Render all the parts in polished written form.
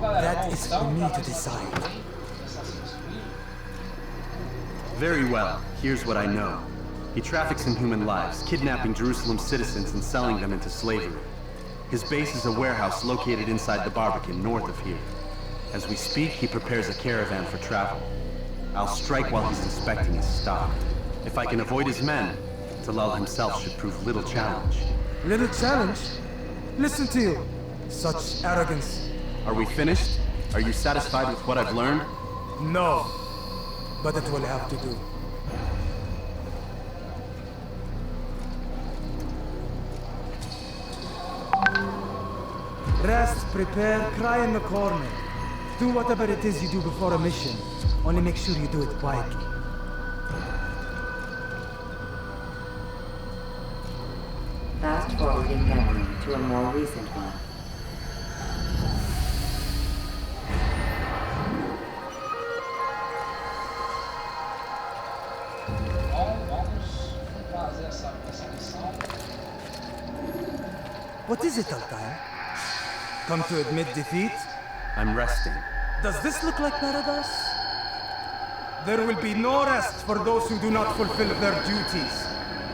That is for me to decide. Very well. Here's what I know. He traffics in human lives, kidnapping Jerusalem citizens and selling them into slavery. His base is a warehouse located inside the Barbican, north of here. As we speak, he prepares a caravan for travel. I'll strike while he's inspecting his stock. If I can avoid his men, Talal himself should prove little challenge. Little challenge? Listen to you. Such arrogance. Are we finished? Are you satisfied with what I've learned? No. But it will have to do. Rest, prepare, cry in the corner. Do whatever it is you do before a mission. Only make sure you do it quietly. Fast forwarding memory to a more recent one. What is it, Altair? Come to admit defeat? I'm resting. Does this look like paradise? There will be no rest for those who do not fulfill their duties.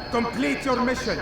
Complete your mission.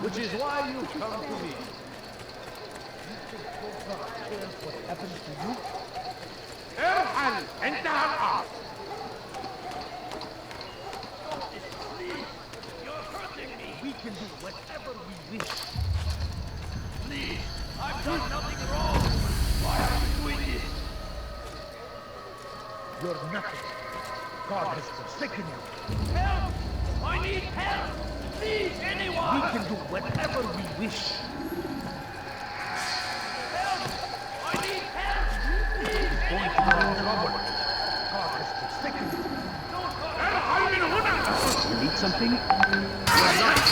Which is why you come to me. What happens to you? ارحل انتهى الامر. You're hurting me. We can do whatever we wish. Please, I've done nothing wrong. Why are you doing this? You're nothing. God has forsaken you. Help! I need help! Please, anyone! We can do whatever we wish. Help! I need help! Please, Going to anyone! be in trouble. God has forsaken you. Don't hurt ارحل من هنا. You need something?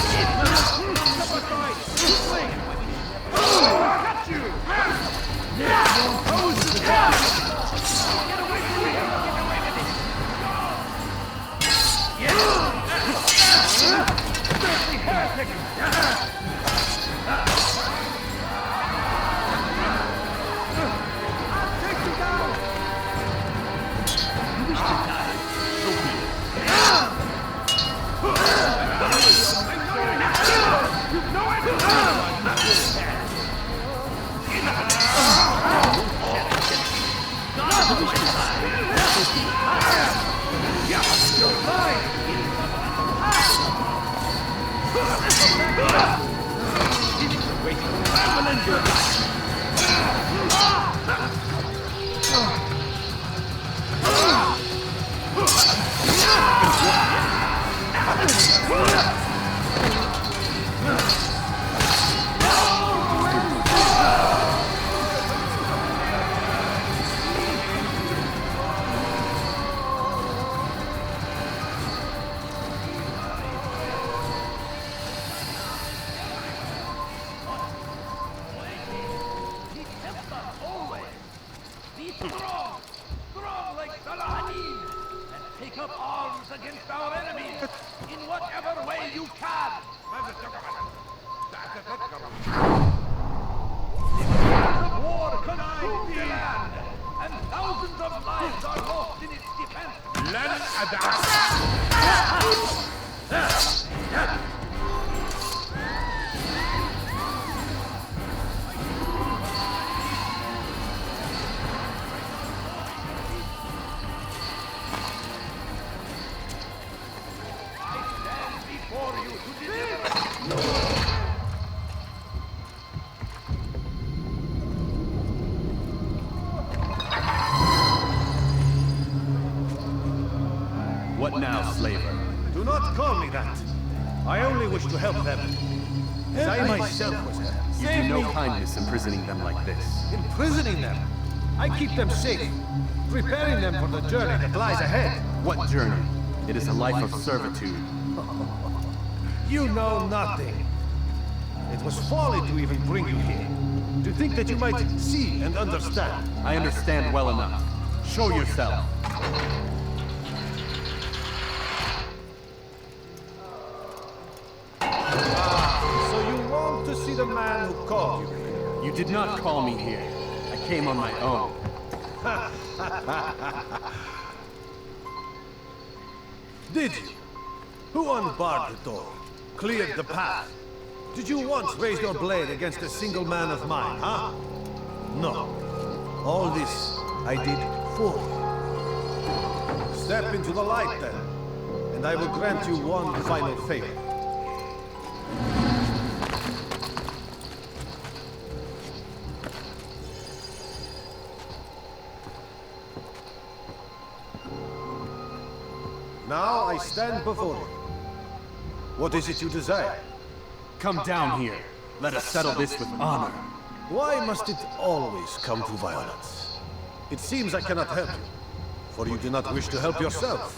Step aside! This way! I got you. Close the door! Get away from me! Get away with it! Dirty heretic. I'll take you down. You wish to die? So be it. You know it. God, you wish to die? So be it. You're mine. Wait, I will end your life. He helped us always. Be strong, strong like Saladin, and take up arms against our enemies in whatever way you can. The war consumed the land, and thousands of lives are lost in its defense. لن أدعك. What now, slaver? Do not call me that. I only wish to help them. As I myself was helped. You do no kindness imprisoning them like this. Imprisoning them? I keep them safe, preparing them for the journey that lies ahead. What journey? It is a life of servitude. You know nothing. It was folly to even bring you here. To think that you might see and understand. I understand well enough. Show yourself. So you want to see the man who called you here? You did not call me here. I came on my own. Did you? Who unbarred the door? Cleared the path? Did you once raise your blade against a single man of mine, huh? No. All this I did for you. Step into the light then, and I will grant you one final favor. Now I stand before you. What is it you desire? Come down here. Let us settle this with honor. Why must it always come to violence? It seems I cannot help you, for you do not wish to help yourself.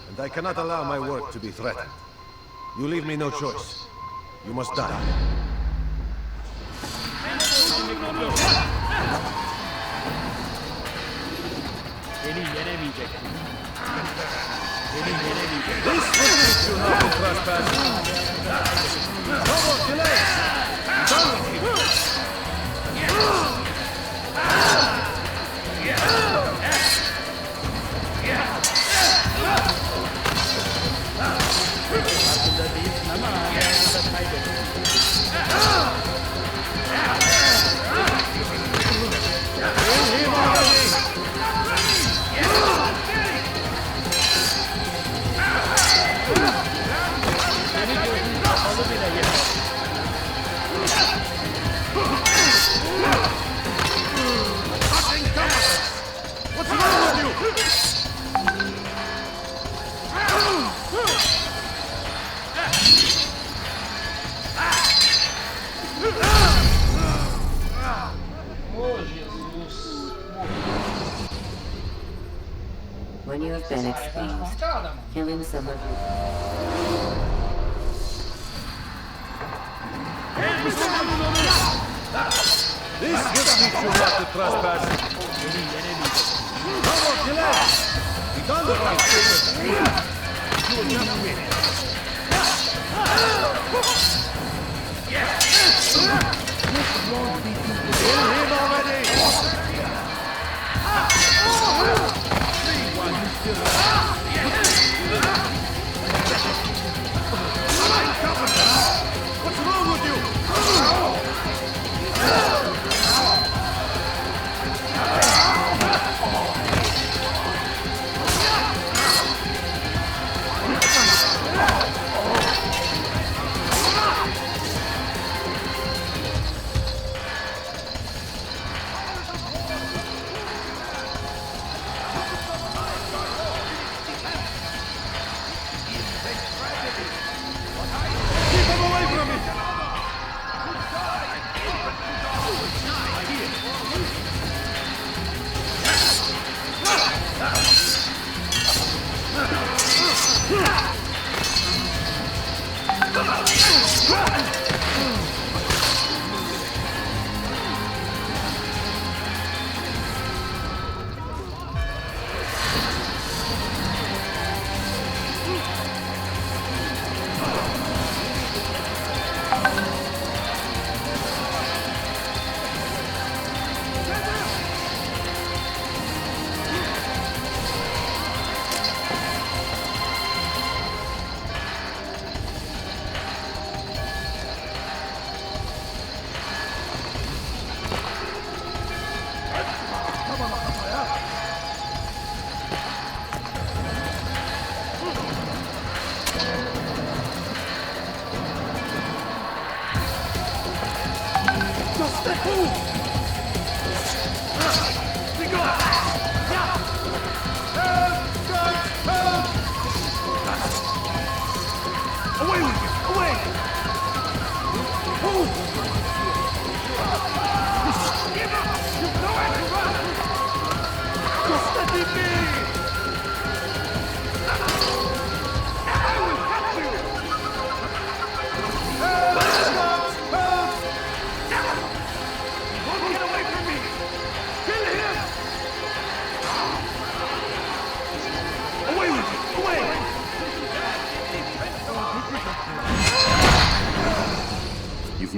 And I cannot allow my work to be threatened. You leave me no choice. You must die. This will teach you not to trespass. No more delays! Done with you! What's wrong with you? When you have been exposed, killing some of you. This will teach you not to trespass. No more delays! Be done with it! You will just win. Kill him already! See what you still have. What's wrong with you?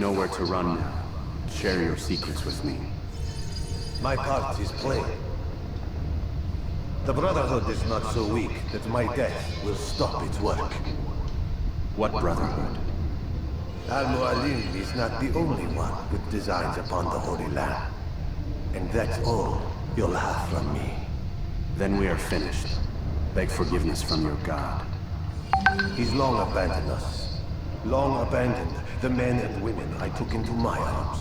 nowhere to run now. Share your secrets with me. My part is plain. The Brotherhood is not so weak that my death will stop its work. What Brotherhood? Al-Mu'alim is not the only one with designs upon the Holy Land. And that's all you'll have from me. Then we are finished. Beg forgiveness from your god. He's long abandoned us. Long abandoned the men and women I took into my arms.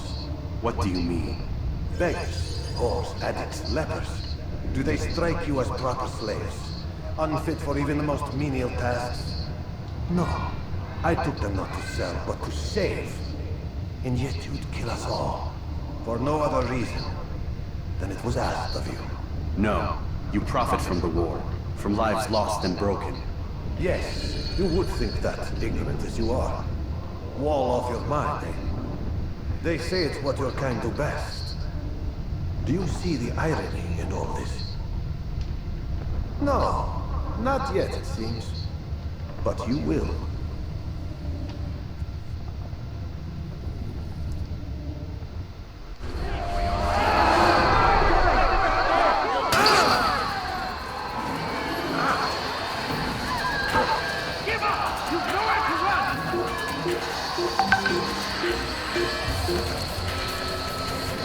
What do you mean? Beggars, whores, addicts, lepers. Do they strike you as proper slaves? Unfit for even the most menial tasks? No. I took them not to sell, but to save. And yet you'd kill us all. For no other reason than it was asked of you. No. You profit from the war. From lives lost and broken. Yes, you would think that, ignorant as you are. Wall off your mind, eh? They say it's what your kind do best. Do you see the irony in all this? No, not yet, it seems. But you will. Give up! You've nowhere to run!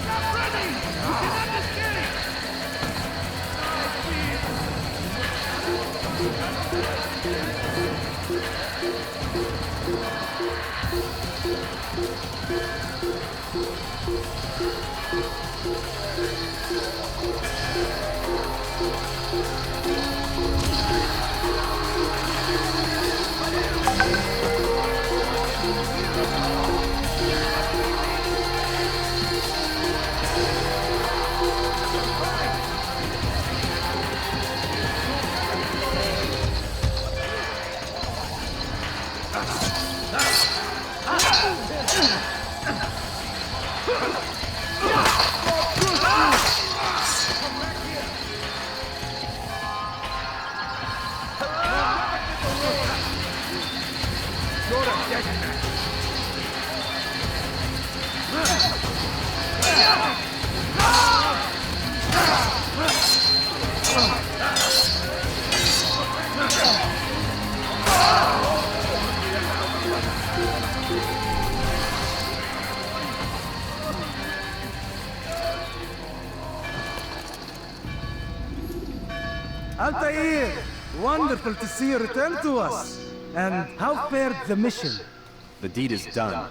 Stop running! You cannot escape! Altair! Wonderful to see you return to us. And how fared the mission? The deed is done.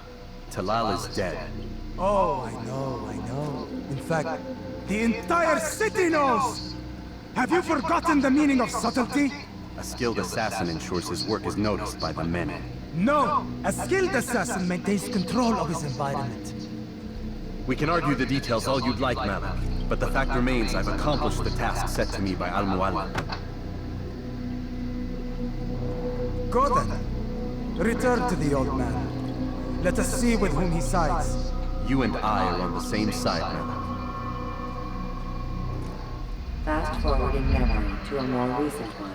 Talal is dead. Oh, I know. In fact, the entire city knows! Have you forgotten the meaning of subtlety? A skilled assassin ensures his work is noticed by the men. No! A skilled assassin maintains control of his environment. We can argue the details all you'd like, Malik. But the fact remains I've accomplished the task set to me by Al-Mu'alim. Go then. Return to the old man. Let us see with whom he sides. You and I are on the same side, Malik. Fast forwarding memory to a more recent one.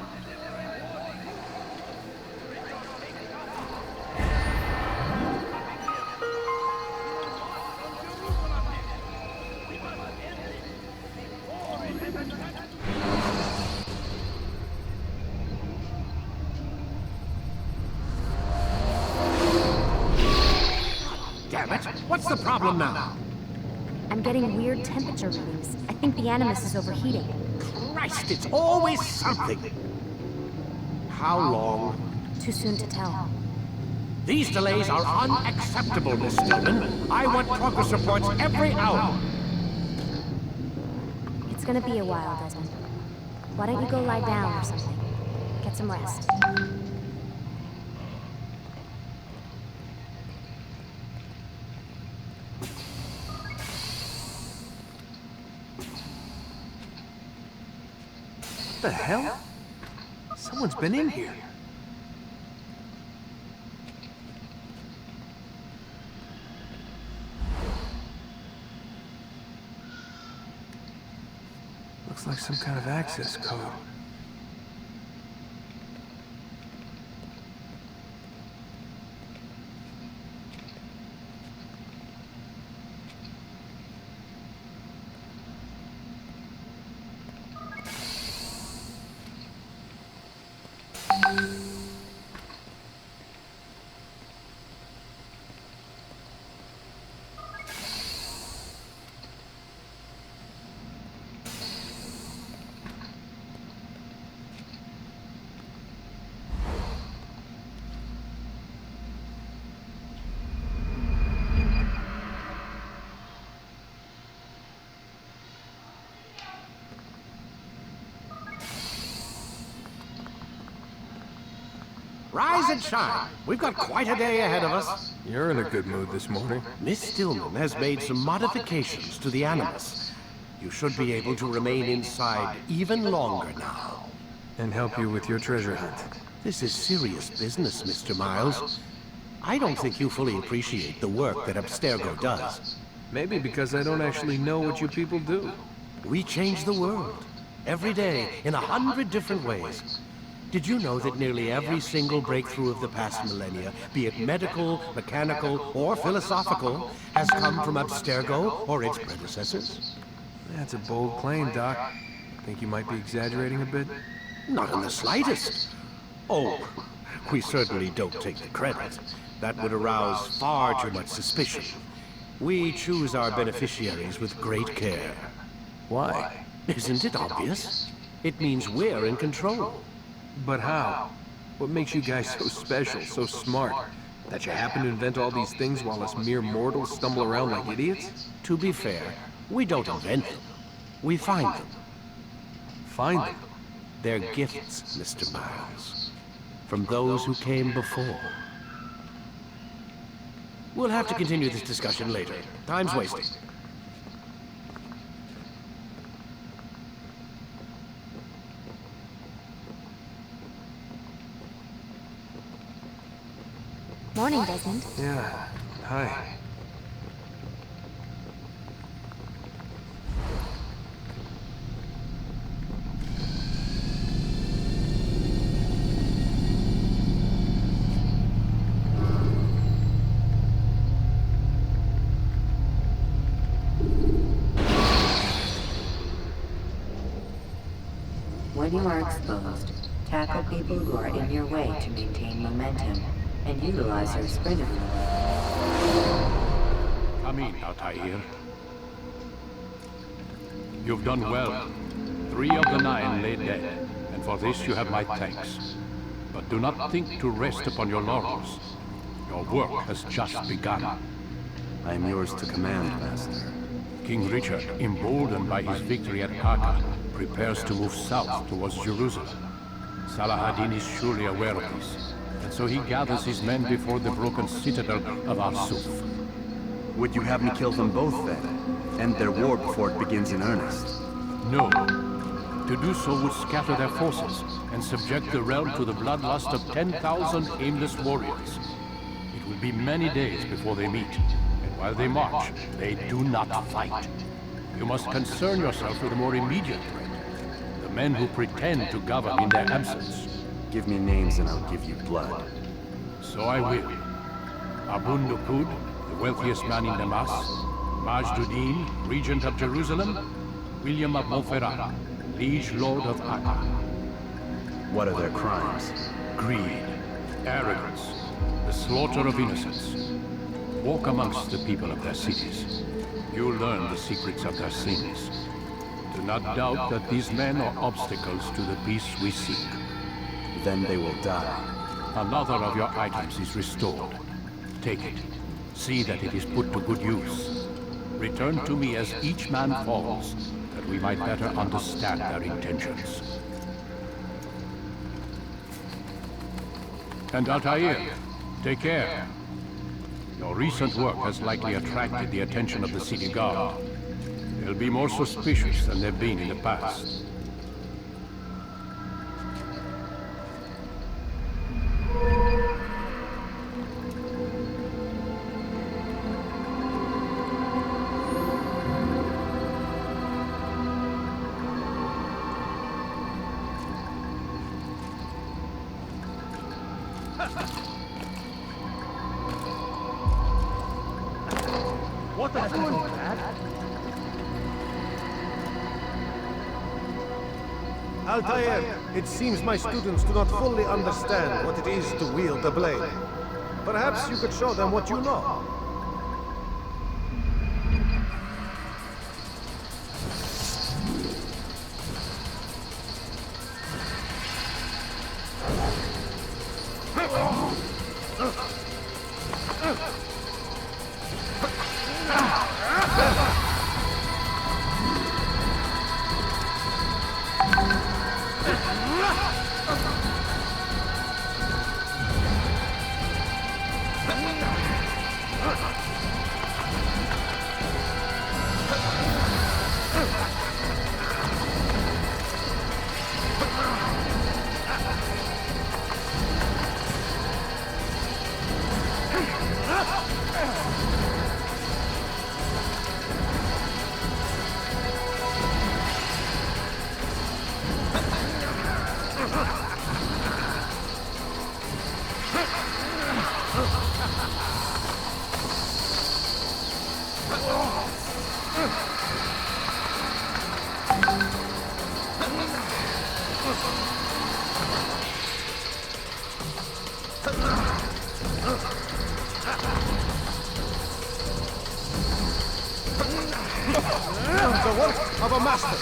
Damn it! What's the problem now? I'm getting weird temperature readings. I think the Animus is overheating. Christ, it's always something! How long? Too soon to tell. These delays are unacceptable, Miss Stillman. I want progress reports every hour. It's gonna be a while, Desmond. Why don't you go lie down or something? Get some rest. What the hell? Someone's been in here. Looks like some kind of access code. Rise and shine. We've got quite a day ahead of us. You're in a good mood this morning. Miss Stillman has made some modifications to the Animus. You should be able to remain inside even longer now. And help you with your treasure hunt. This is serious business, Mr. Miles. I don't think you fully appreciate the work that Abstergo does. Maybe because I don't actually know what you people do. We change the world. Every day, in 100 different ways. Did you know that nearly every single breakthrough of the past millennia, be it medical, mechanical, or philosophical, has come from Abstergo or its predecessors? That's a bold claim, Doc. Think you might be exaggerating a bit? Not in the slightest. Oh, we certainly don't take the credit. That would arouse far too much suspicion. We choose our beneficiaries with great care. Why? Isn't it obvious? It means we're in control. But how? What makes you guys so special, so smart? That you happen to invent all these things while us mere mortals stumble around like idiots? To be fair, we don't invent them. We find them. Find them? They're gifts, Mr. Miles. From those who came before. We'll have to continue this discussion later. Time's wasting. Morning, Desmond. Yeah. Hi. When you are exposed, tackle people who are in your way to maintain momentum, and utilize your sprint ability. Come in, Altair. You've done well. 3 of the 9 lay dead, and for this you have my thanks. But do not think to rest upon your laurels. Your work has just begun. I am yours to command, Master. King Richard, emboldened by his victory at Kaka, prepares to move south towards Jerusalem. Salah-ad-Din is surely aware of this, and so he gathers his men before the broken citadel of Al-Suf. Would you have me kill them both, then? End their war before it begins in earnest? No. To do so would scatter their forces, and subject the realm to the bloodlust of 10,000 aimless warriors. It will be many days before they meet, and while they march, they do not fight. You must concern yourself with a more immediate threat. The men who pretend to govern in their absence. Give me names and I'll give you blood. So I will. Abun Nukud, the wealthiest man in Damas, Majduddin, regent of Jerusalem, William of Montferrat, liege lord of Akka. What are their crimes? Greed, arrogance, the slaughter of innocents. Walk amongst the people of their cities. You'll learn the secrets of their sins. Do not doubt that these men are obstacles to the peace we seek. Then they will die. Another of your items is restored. Take it. See that it is put to good use. Return to me as each man falls, that we might better understand their intentions. And Altair, take care. Your recent work has likely attracted the attention of the city guard. They'll be more suspicious than they've been in the past. What are you doing, Dad? Altair, it seems my students do not fully understand what it is to wield the blade. Perhaps you could show them what you know. The work of a master.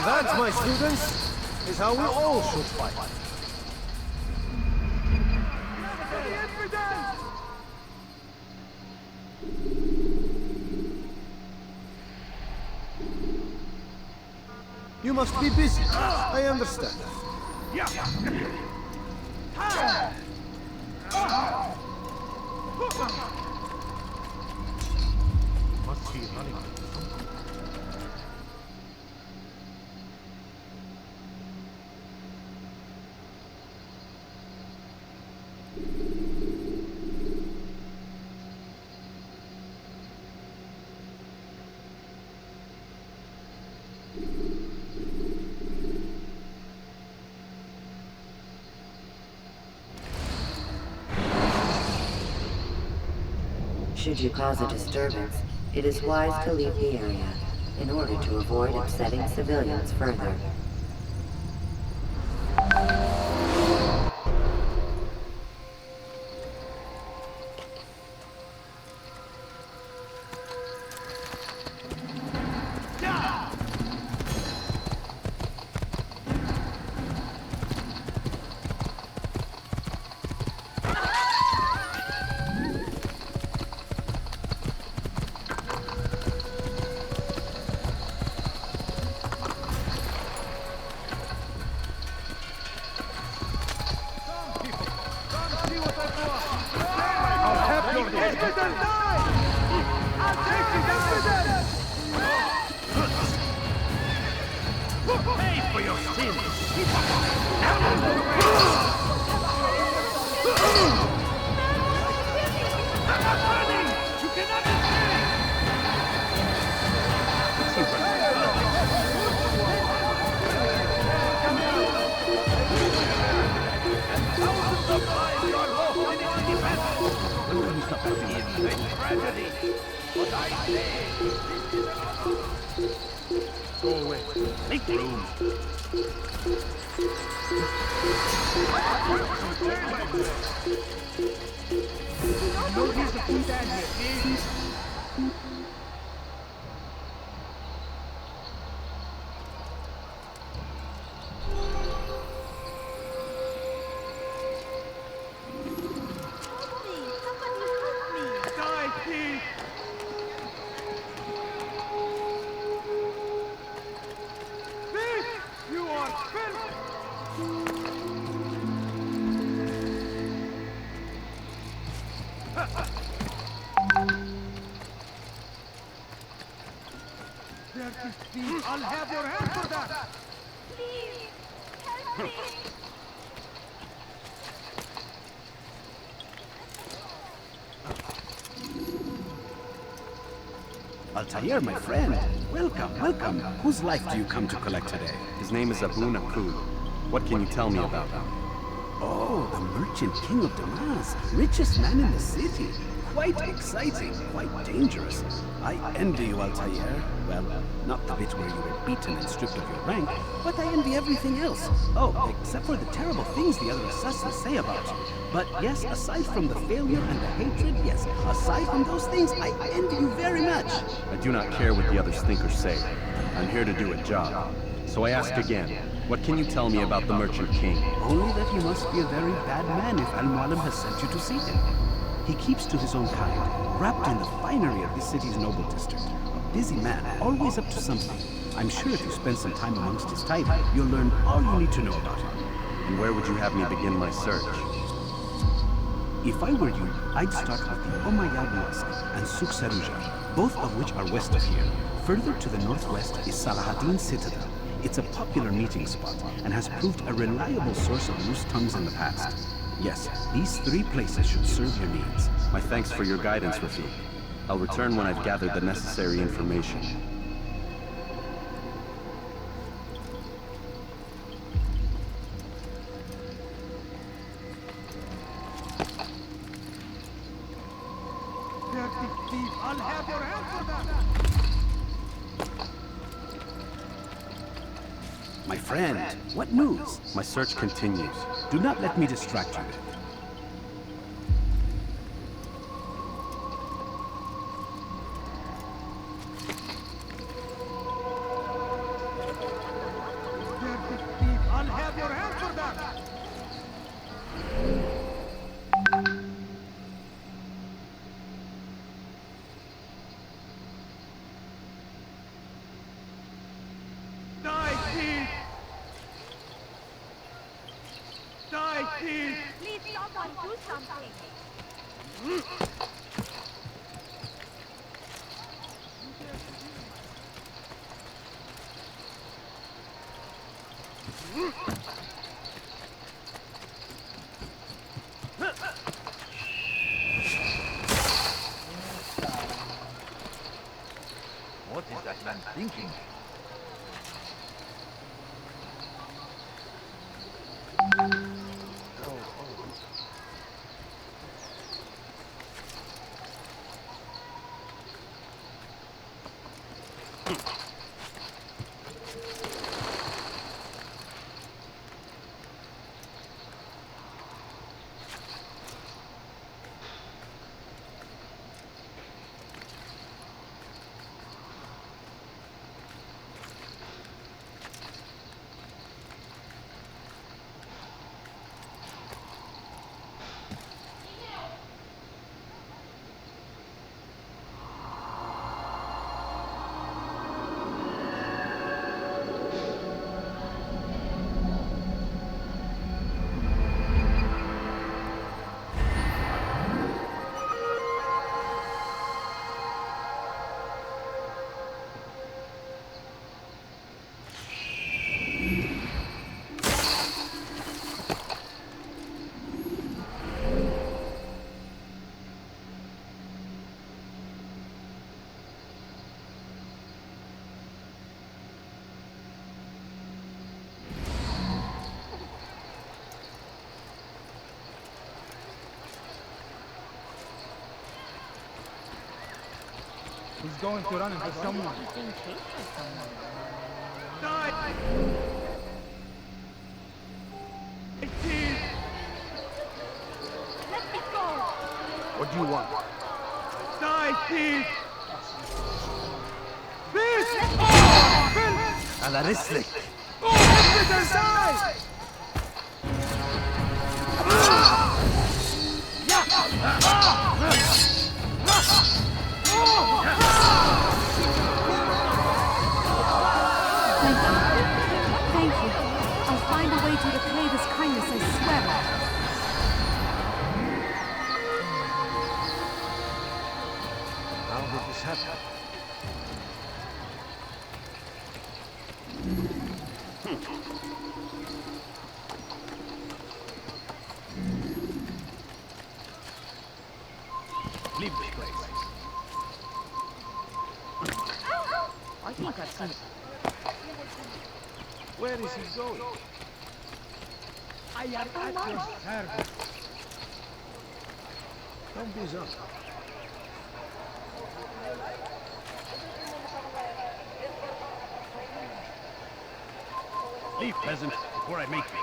That, my students, is how we all should fight. You must be busy. I understand. Must be running. Should you cause a disturbance, it is wise to leave the area in order to avoid upsetting civilians further. I'll have your hand for that! Please, help me! Altair, my friend. Welcome, welcome. Whose life do you come to collect today? His name is Abu Nakul. What can you tell me about him? Oh, the merchant king of Damas. Richest man in the city. Quite exciting, quite dangerous. I envy you, Altair. Well, not the bit where you were beaten and stripped of your rank, but I envy everything else. Oh, except for the terrible things the other assassins say about you. But yes, aside from the failure and the hatred, yes, aside from those things, I envy you very much. I do not care what the others think or say. I'm here to do a job. So I ask again, what can you tell me about the Merchant King? Only that he must be a very bad man if Al-Mualim has sent you to see him. He keeps to his own kind, wrapped in the finery of this city's noble district. A busy man, always up to something. I'm sure if you spend some time amongst his type, you'll learn all you need to know about him. And where would you have me begin my search? If I were you, I'd start with the Umayyad Mosque and Souk Saruja, both of which are west of here. Further to the northwest is Salahaddin Citadel. It's a popular meeting spot and has proved a reliable source of loose tongues in the past. Yes, these three places should serve your needs. My thanks for your guidance, Rafiq. I'll return when I've gathered the necessary information. Thief, I'll have your hand for that! My friend, what news? My search continues. Do not let me distract you. Thief, I'll have your hand for that! Die, thief! Die, thief! Please someone do something. What is that man thinking? He's going to run into someone. Being chased by someone. Die! Thief! Let me go! What do you want? Die, thief! Fish! على رسلك. Officer, die! Thank you. I'll find a way to repay this kindness, I swear it. How did this happen? Leave this place. I think I've seen it. Where is he going? I am at your service. Don't be so. Leave, peasant, before I make you.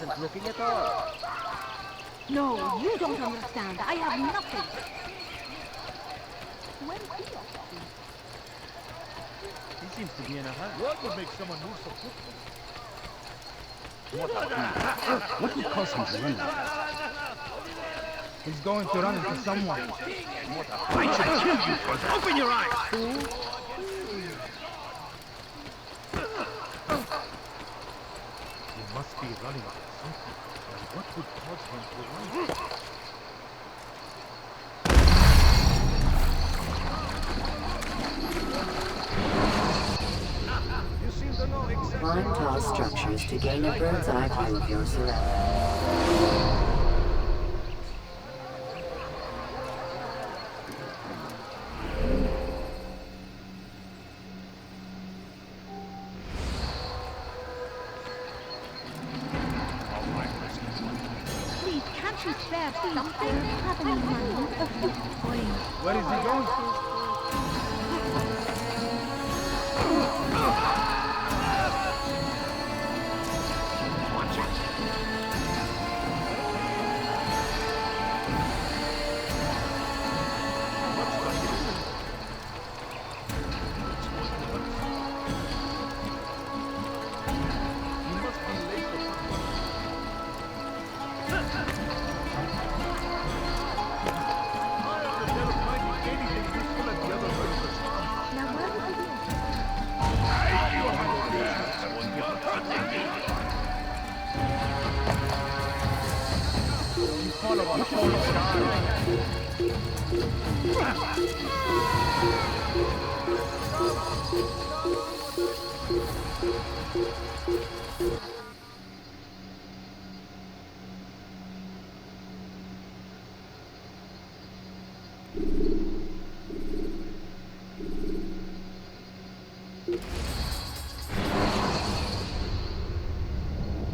wasn't looking at all. No, you don't understand. I have nothing. Where is he? He seems to be in a hurry. What would make someone move so quickly? What would cause him to run like that? He's going to run into someone. I should kill you first. Open your eyes! He must be running from something. And what would cause him to run? You seem to know exactly. Climb tall structures to gain a bird's eye view of your surroundings. Please, can't you spare something? Have any money? A few coins. Where is he going? Now where would he be? You follow a falling star.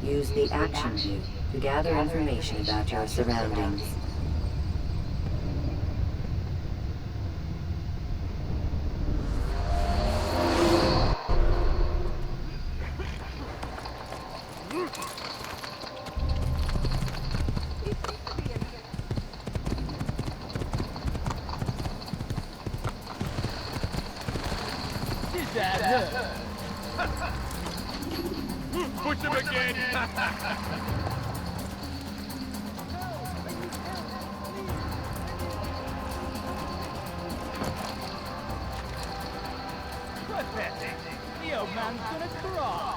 Use the action view to gather information about your surroundings. Is that her? Push him again! Pathetic. The old man's gonna cry.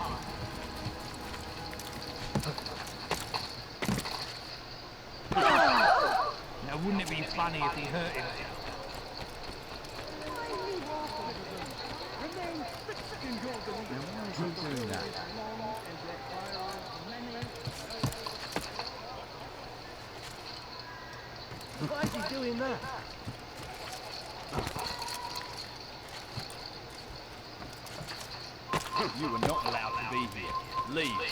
Now wouldn't it be funny if he hurt himself? Why is he doing that? You were not allowed to be here. Leave.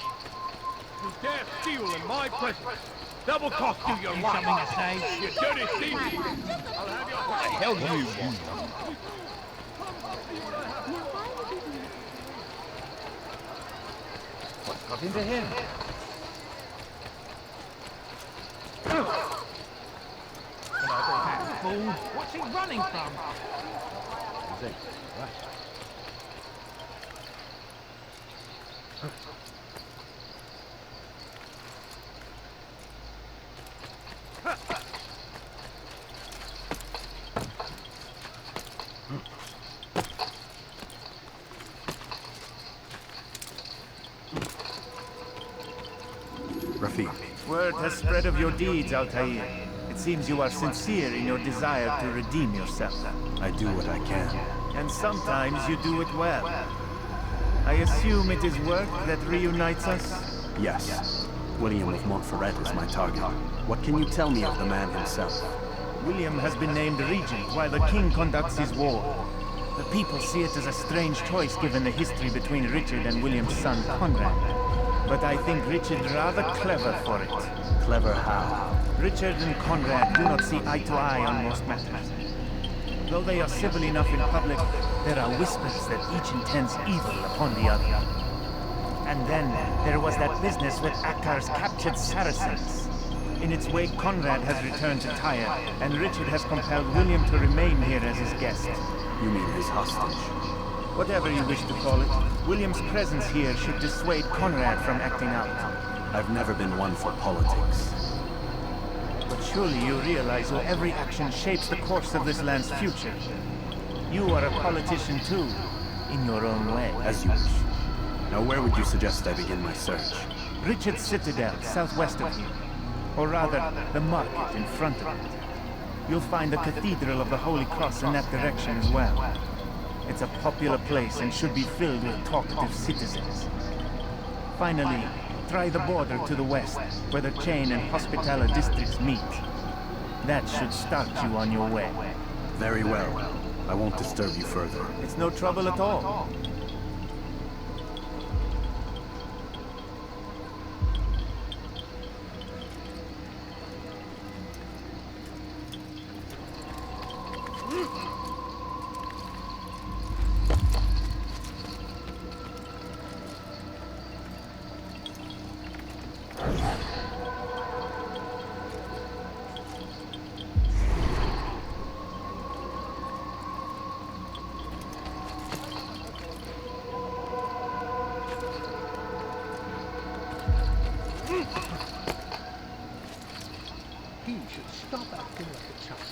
You dare steal in my presence! Double cost you your You life! something to say? You dirty thief! I'll have your What the hell do you want? What's got into him? Fool. What's he running from? Rafiq. Word has spread of your deeds, Altair. It seems you are sincere in your desire to redeem yourself. I do what I can. And sometimes you do it well. I assume it is work that reunites us? Yes. William of Montferrat is my target. What can you tell me of the man himself? William has been named regent while the king conducts his war. The people see it as a strange choice given the history between Richard and William's son Conrad. But I think Richard rather clever for it. Clever how? Richard and Conrad do not see eye to eye on most matters. Though they are civil enough in public, there are whispers that each intends evil upon the other. And then there was that business with Akkar's captured Saracens. In its wake, Conrad has returned to Tyre, and Richard has compelled William to remain here as his guest. You mean his hostage? Whatever you wish to call it, William's presence here should dissuade Conrad from acting out. I've never been one for politics. But surely you realize your every action shapes the course of this land's future. You are a politician too, in your own way. As you wish. Now where would you suggest I begin my search? Richard's Citadel, southwest of here. Or rather, the market in front of it. You'll find the Cathedral of the Holy Cross in that direction as well. It's a popular place and should be filled with talkative citizens. Finally, try the border to the west, where the Chain and Hospitaller districts meet. That should start you on your way. Very well. I won't disturb you further. It's no trouble at all. He should stop acting like a child.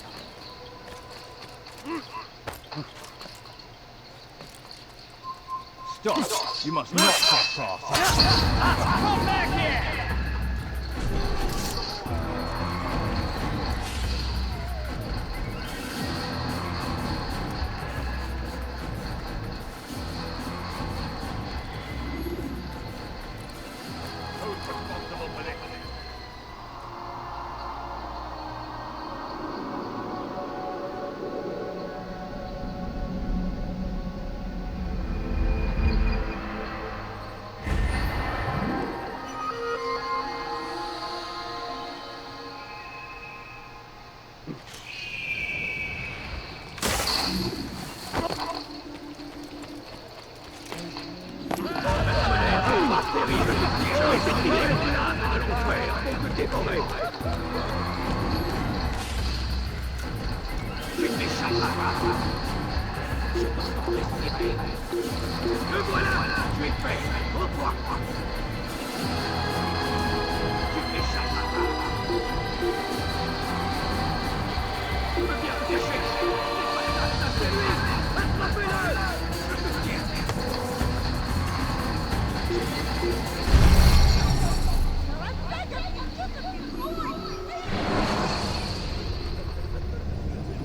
Stop! You must not trespass! Come back here!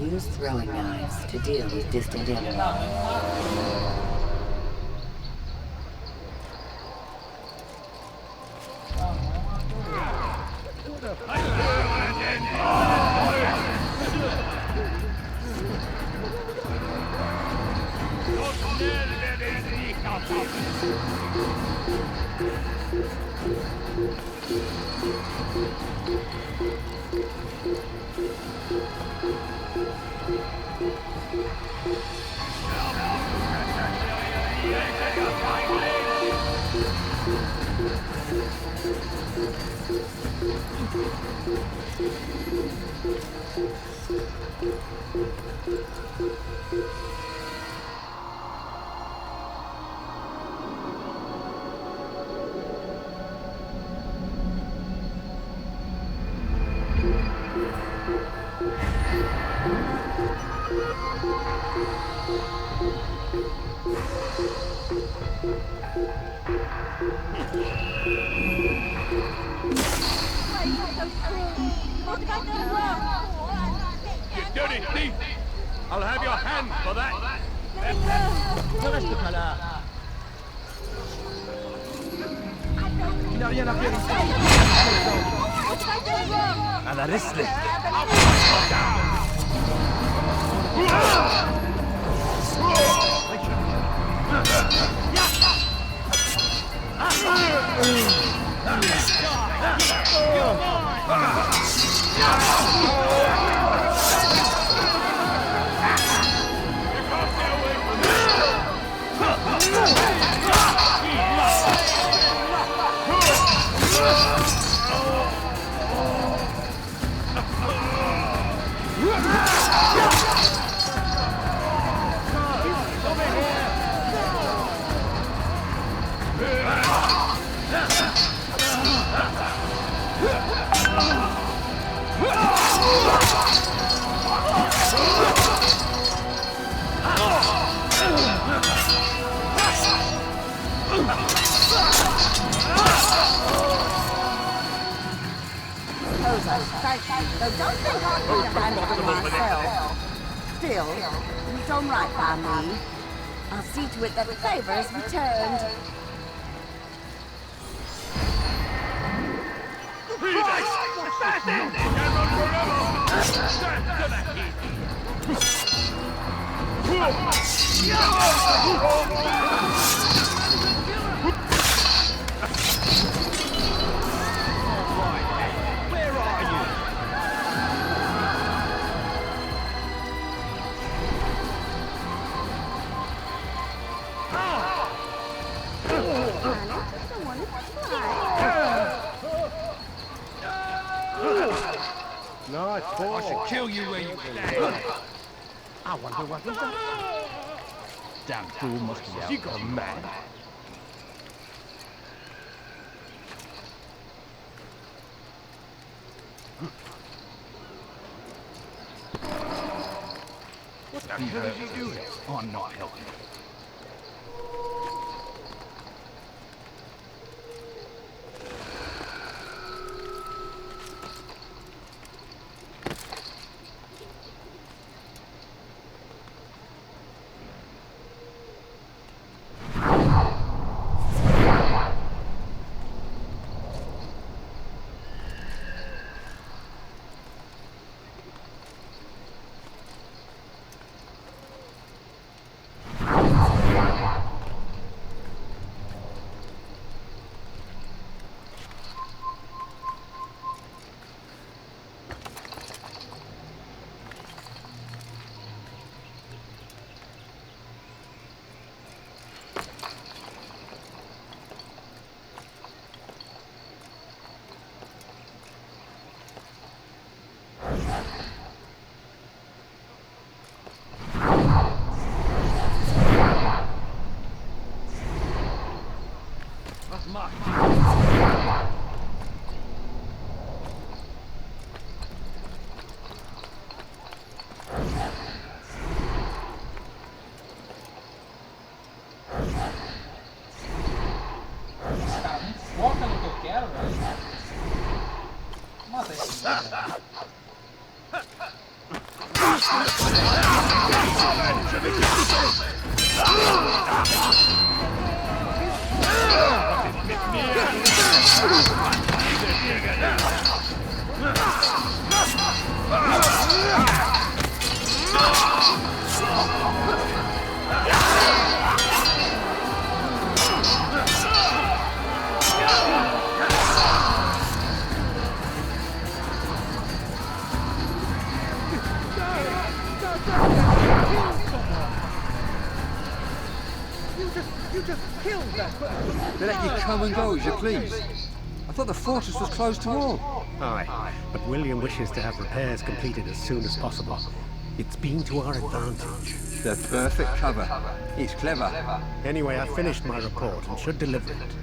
Use throwing knives to deal with distant enemies. Dirty thief! I'll have your hands for that! Ne reste pas là. Il n'a rien à faire ici. À la wrestling! Thank you. Though don't think I can stand it for myself. Still, you've done right by me. I'll see to it that the favor is returned. Nice ball. I should kill you where you belong. I wonder what was that? Damn fool must be out. You gone mad? What the hell is he doing? I'm not helping. They let you come and go as you please. I thought the fortress was closed to all. Aye, but William wishes to have repairs completed as soon as possible. It's been to our advantage. The perfect cover. It's clever. Anyway, I finished my report and should deliver it.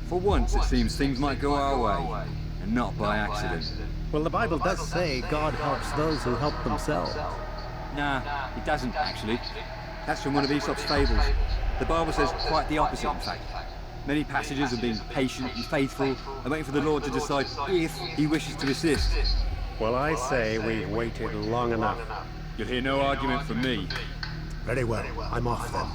For once, it seems things might go our way, and not by accident. Well, the Bible does say God helps those who help themselves. Nah, it doesn't, actually. That's from one of Aesop's fables. The Bible says quite the opposite, in fact. Many passages of being patient and faithful and waiting for the Lord to decide if he wishes to assist. Well, I say we've waited long enough. You'll hear no argument from me. Very well. I'm off then.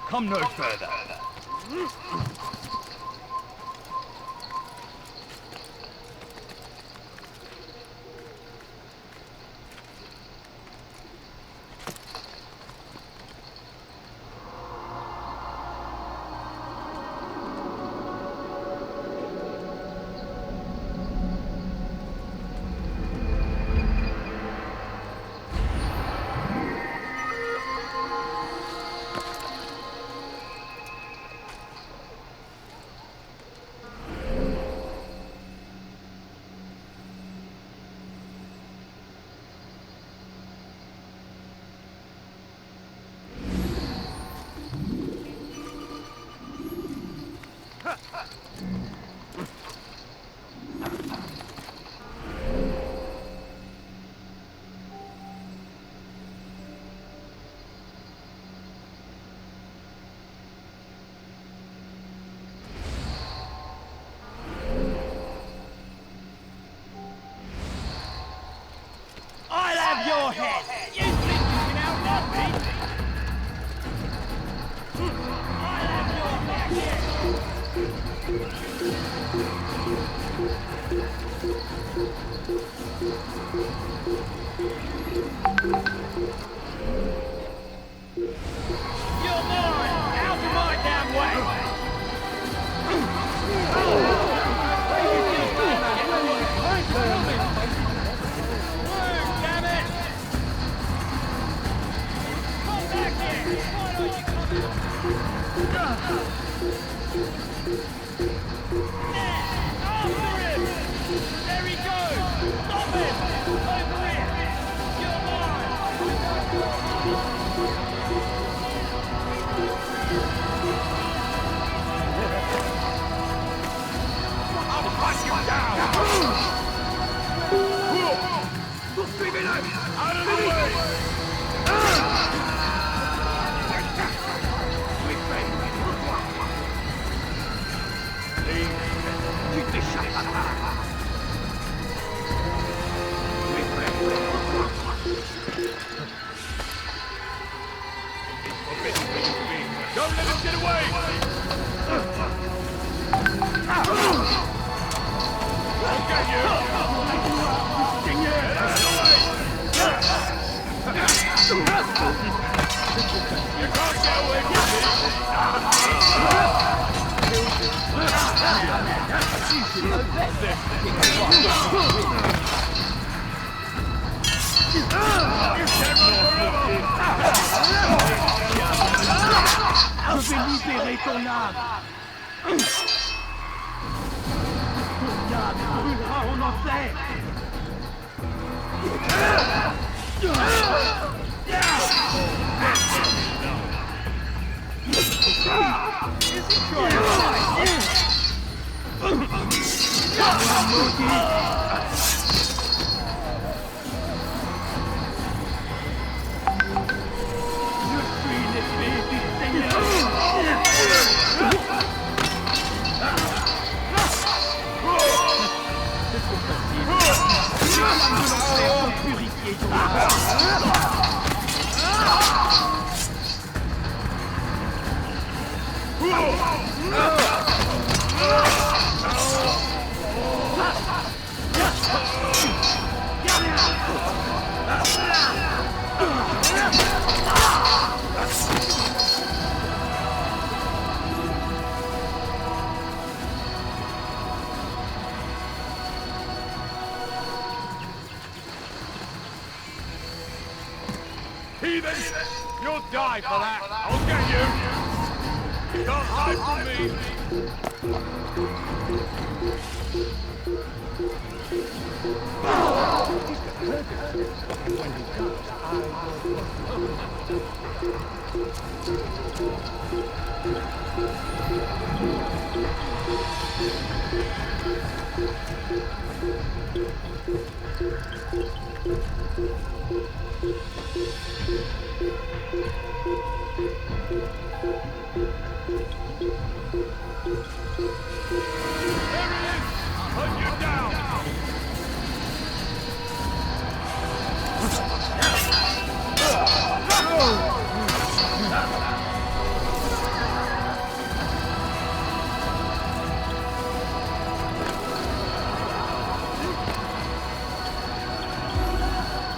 Come no further. Don't let him get away! I'll get you! You can't get away from Je vais libérer ton âme. Ton âme brûlera en enfer. Heathens! You'll die for that! I'll get you! You can't hide from me!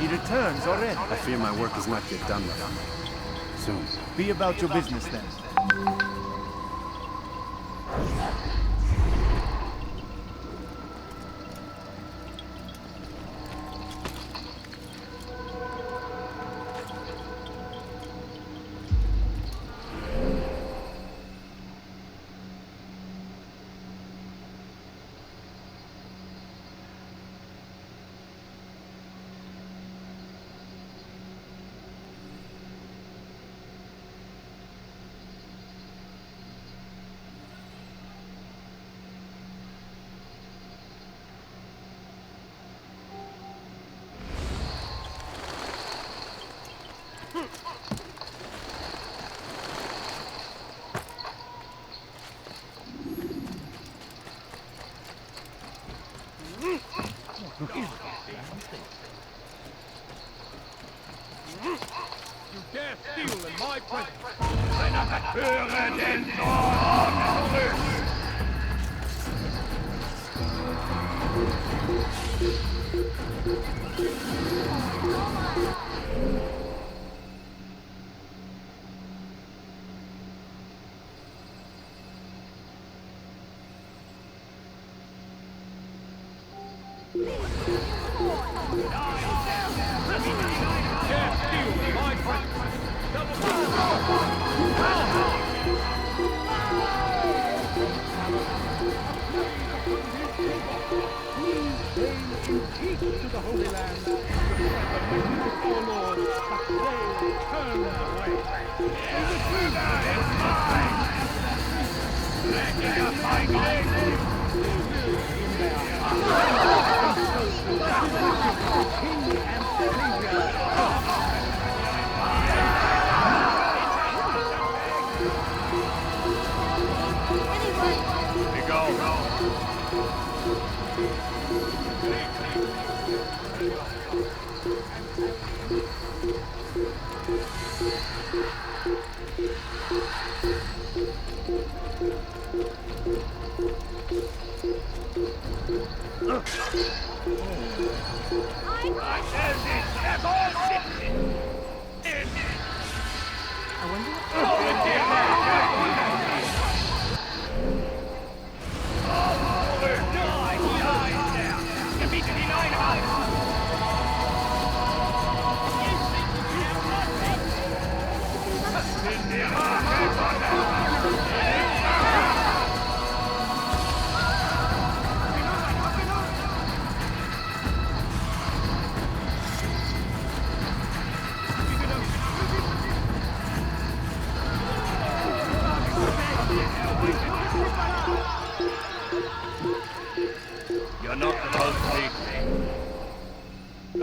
He returns already. I fear my work is not yet done with him. Soon. Be about your business then. You Bear steel in my presence. Höre den Donnerrüst! To the Holy Land, to fight the merciful Lord, but they turn away. That is mine! Making up my name! King and Savior. We go. You're not supposed to leave me. Il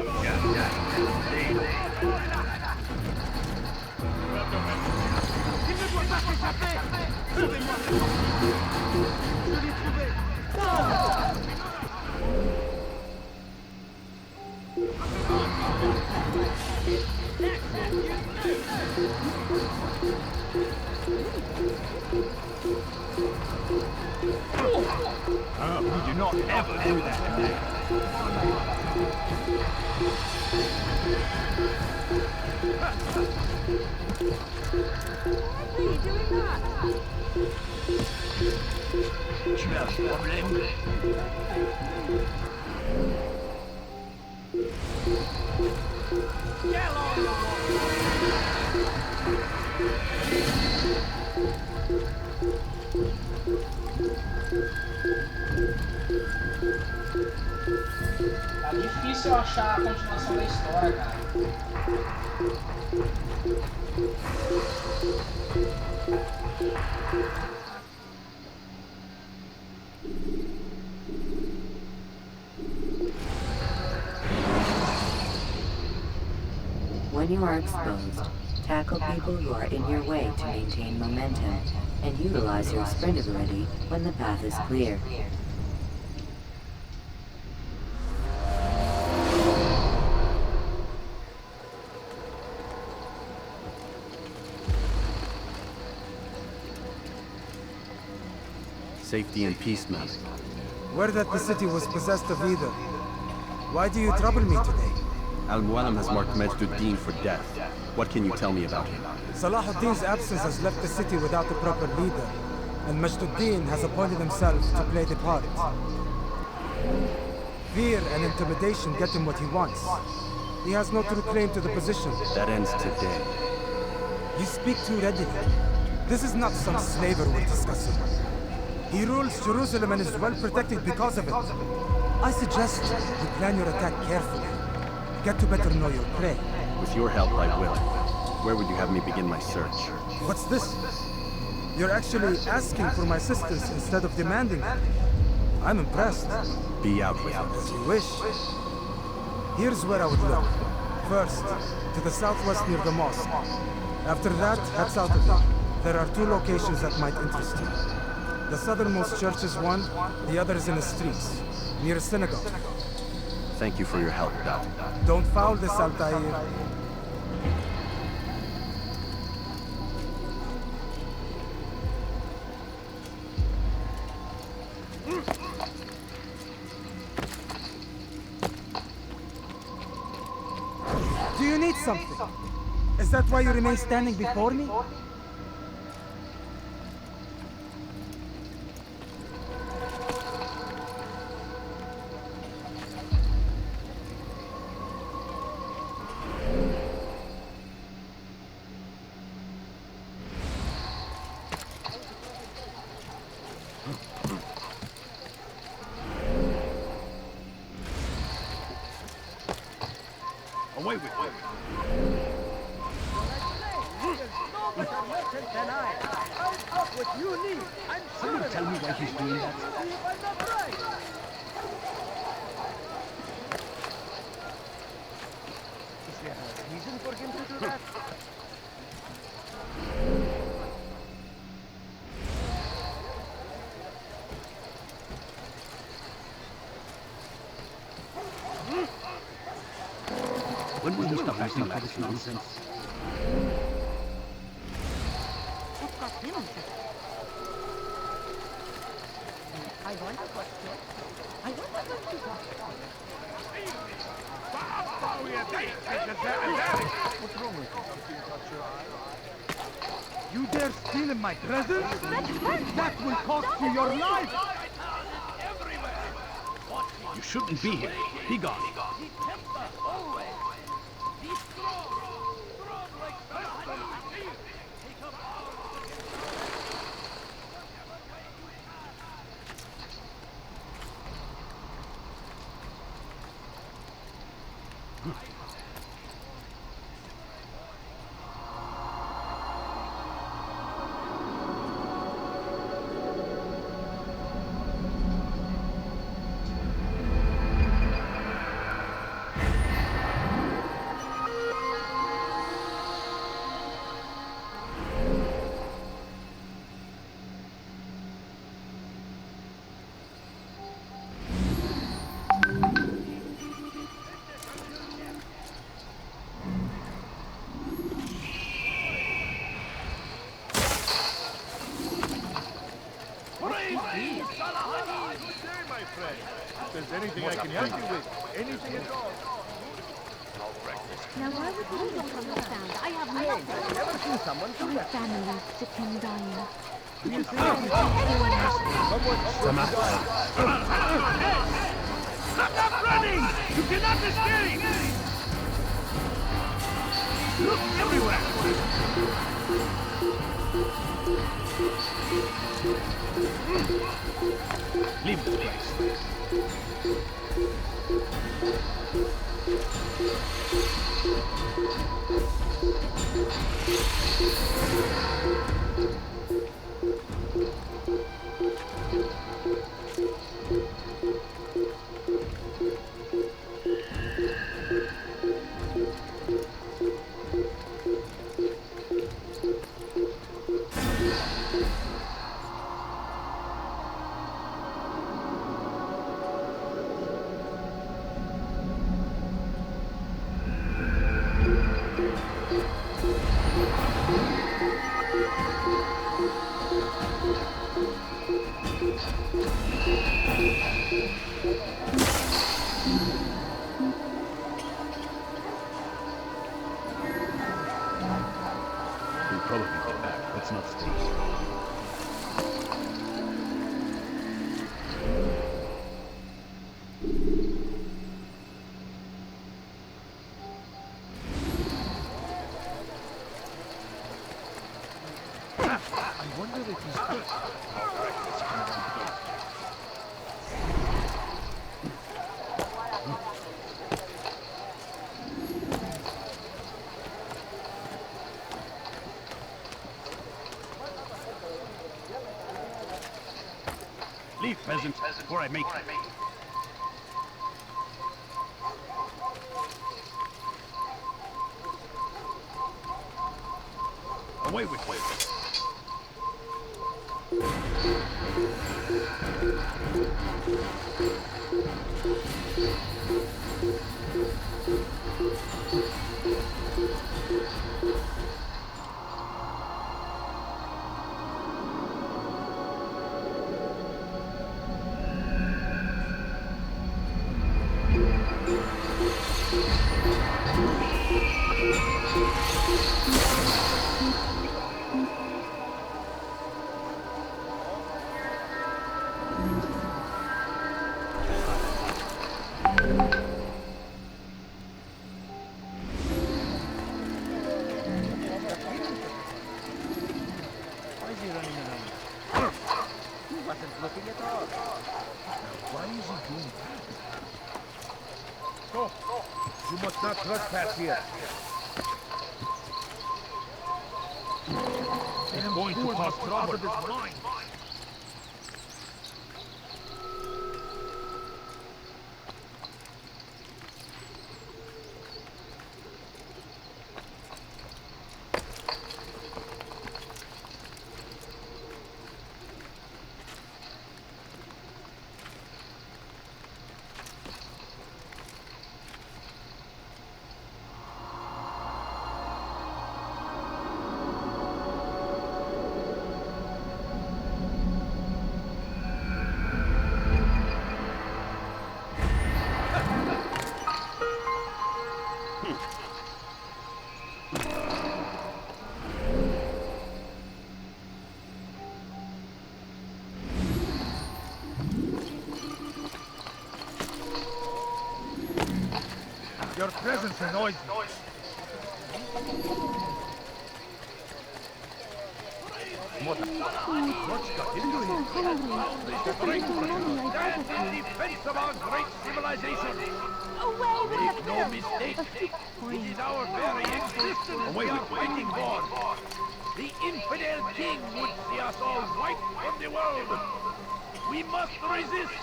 ne doit pas s'échapper! Sauvez-moi! Je l'ai trouvé! You do not ever do that again. Why are you doing that? Tu as un problème? Tá difícil achar a continuação da história, cara. When you are exposed, tackle people who are in your way to maintain momentum, and utilize your sprint ability when the path is clear. Safety and peace, man. Word that the city was possessed of either. Why do you trouble me today? Al-Mualim has marked Majd-ud-Din for death. What can you tell me about him? Salahuddin's absence has left the city without a proper leader, and Majd-ud-Din has appointed himself to play the part. Fear and intimidation get him what he wants. He has no true claim to the position. That ends today. You speak too readily. This is not some slaver we're discussing. He rules Jerusalem and is well protected because of it. I suggest you plan your attack carefully. Get to better know your prey. With your help, I will. Where would you have me begin my search? What's this? You're actually asking for my assistance instead of demanding it. I'm impressed. Be out with it. As you wish. Here's where I would look. First, to the southwest near the mosque. After that, head south of it. There are two locations that might interest you. The southernmost church is one, the other is in the streets, near a synagogue. Thank you for your help, Dad. Don't foul this, Altair. something. Is that why you remain standing before me? Away with you. What you need, I'm Can you tell me why he's doing that? if I'm not right. Is there a reason for him to do that? When will you stop acting like this nonsense? I wonder what I wonder what you got. What's wrong with you? You dare steal in my presence? That will cost you your life! You shouldn't be here. Be gone. If there's anything I can help you with, anything at all. Now why would you look on the sound? I have nothing. I've never seen someone do My that. family sick and dying. Do you think anyone else? Someone Stop running! You cannot escape! Look everywhere! Leave this place. We'll probably get back. Let's not stay here. I wonder if he's hurt. Leave, peasant, before I make you. Away with you. not trespass here. It's going to cause trouble. Your presence annoys me. What got into him? Stand in defense of our great civilization. Make no mistake, it is our very existence we are fighting for. The infidel king would see us all wiped from the world. We must resist.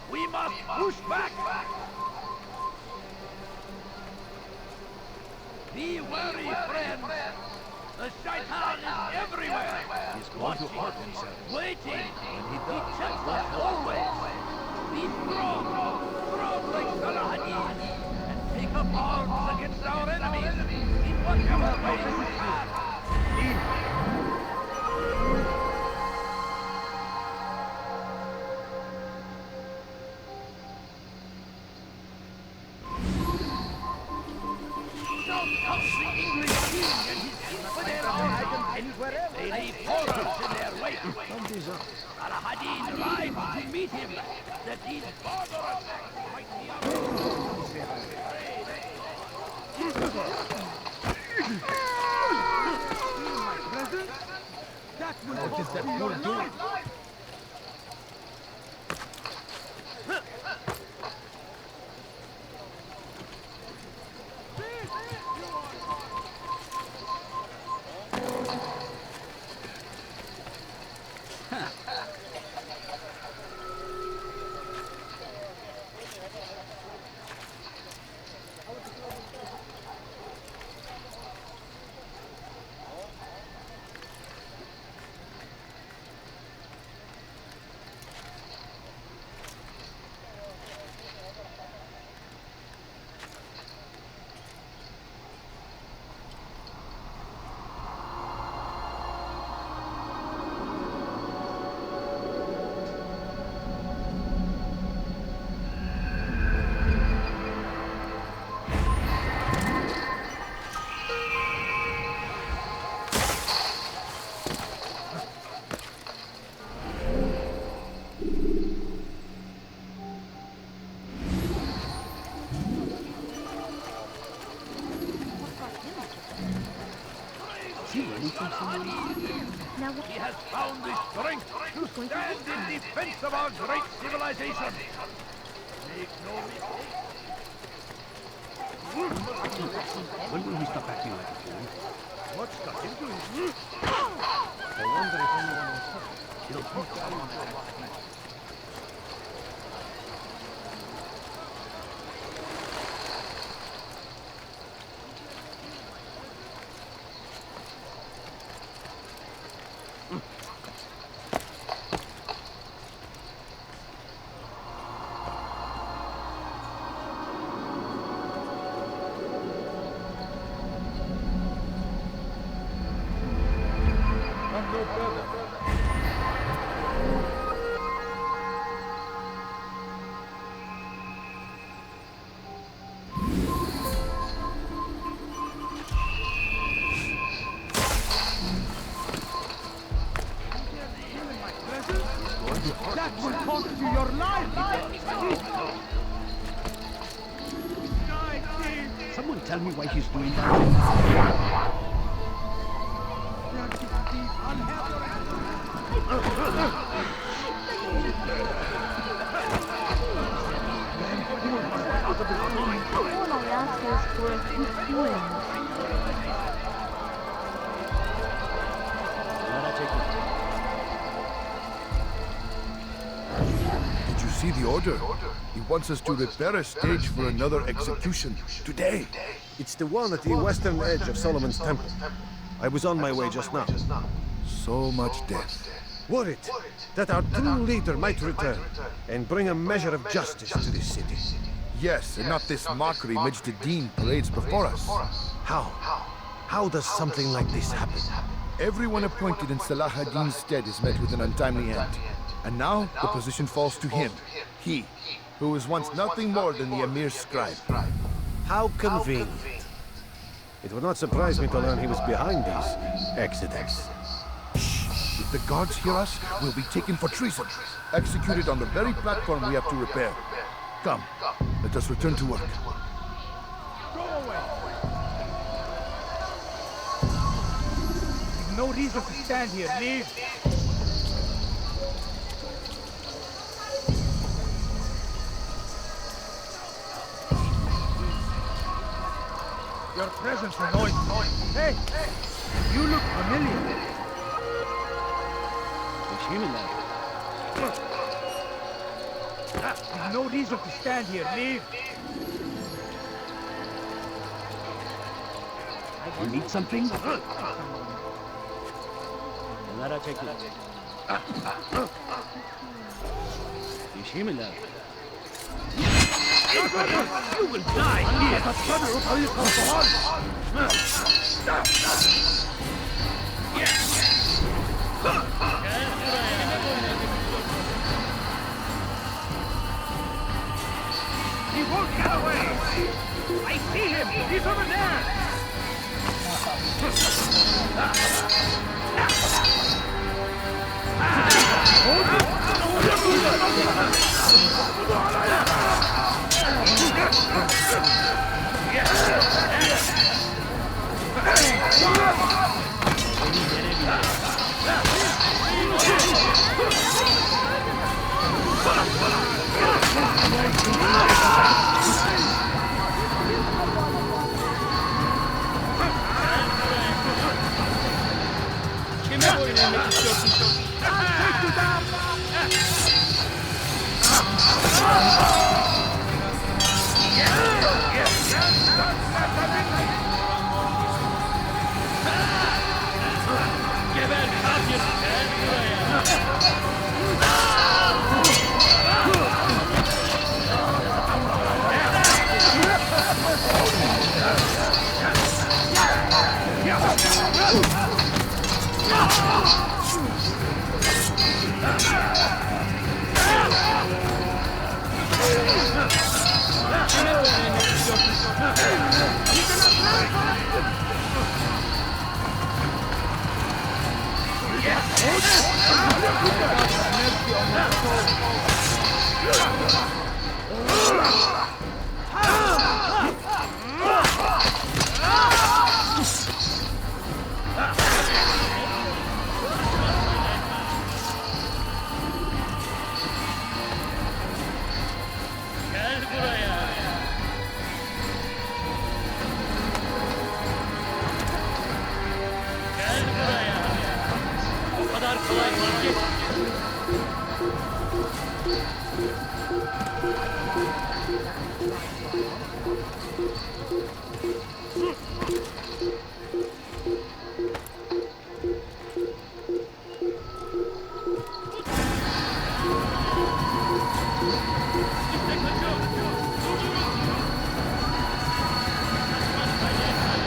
We must push back. Be wary, friends. The shaitan is everywhere. He's going to hurt himself. Waiting. When he tempts us always. Be strong. Strong like Saladin. And take up arms against our enemies. In whatever way we can. They leave horrors in their wake. Saladin rides to meet him, that these barbarous acts might be What is that you're doing? He has found the strength to stand in defense of our great civilization. Make no mistake. When will he stop acting like a fool? What's got into him? I wonder if anyone will help. He'll put down your life. That will cost you your life! Someone tell me why he's doing that. All I ask is for a the order. He wants us to repair a stage for another execution. Today. It's the one at the western edge of Solomon's Temple. I was on my way just now. So much death. Worried that our true leader might return and bring a measure of justice to this city. Yes, and not this mockery Majd Dean parades before us. How? How does something like this happen? Everyone appointed in Salah ad-Din's stead is met with an untimely end. And now, the position falls to him. He, who was once nothing more than the Emir's scribe. How convenient. It would not surprise me to learn he was behind these exodus. If the guards hear us, we'll be taken for treason. Executed on the very platform we have to repair. Come, let us return to work. Go away! There's no reason to stand here. Leave! Your presence annoys me. Hey! You look familiar. There's no reason to stand here. Leave! You need something? You will die He won't get away! I see him! He's over there!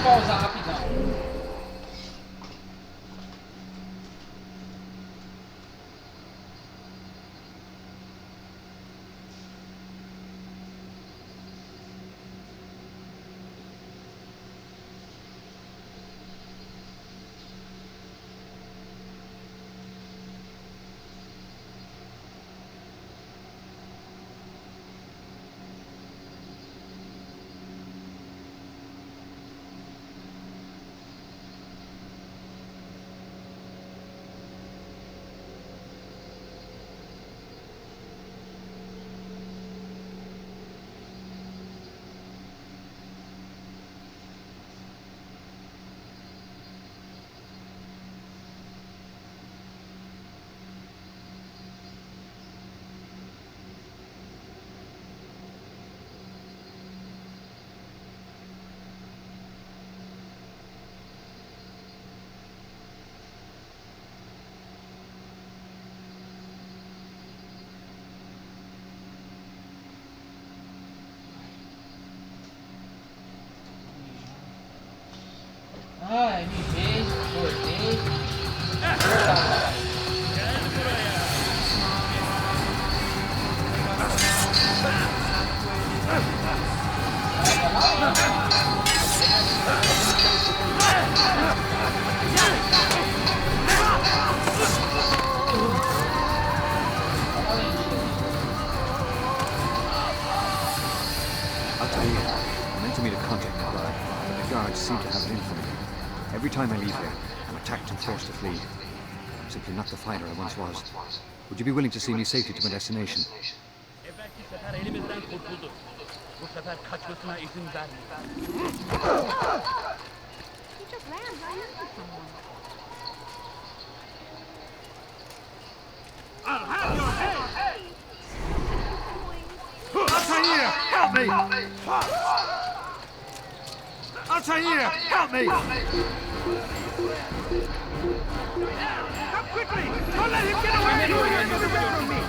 Pausa rapidão. Ini base, base. Altair, I meant to meet a contact nearby, but the guards seem to have it in for me. Every time I leave here, I'm attacked and forced to flee. I'm simply not the fighter I once was. Would you be willing to see me safely to my destination? Evvelki sefer elimizden kurtuldu. Bu sefer kaçmasına izin vermeyin. He just ran right into someone. I'll have your head! Altair, help me! Altair, help me! Come quickly! Don't let him get away! Get away from me!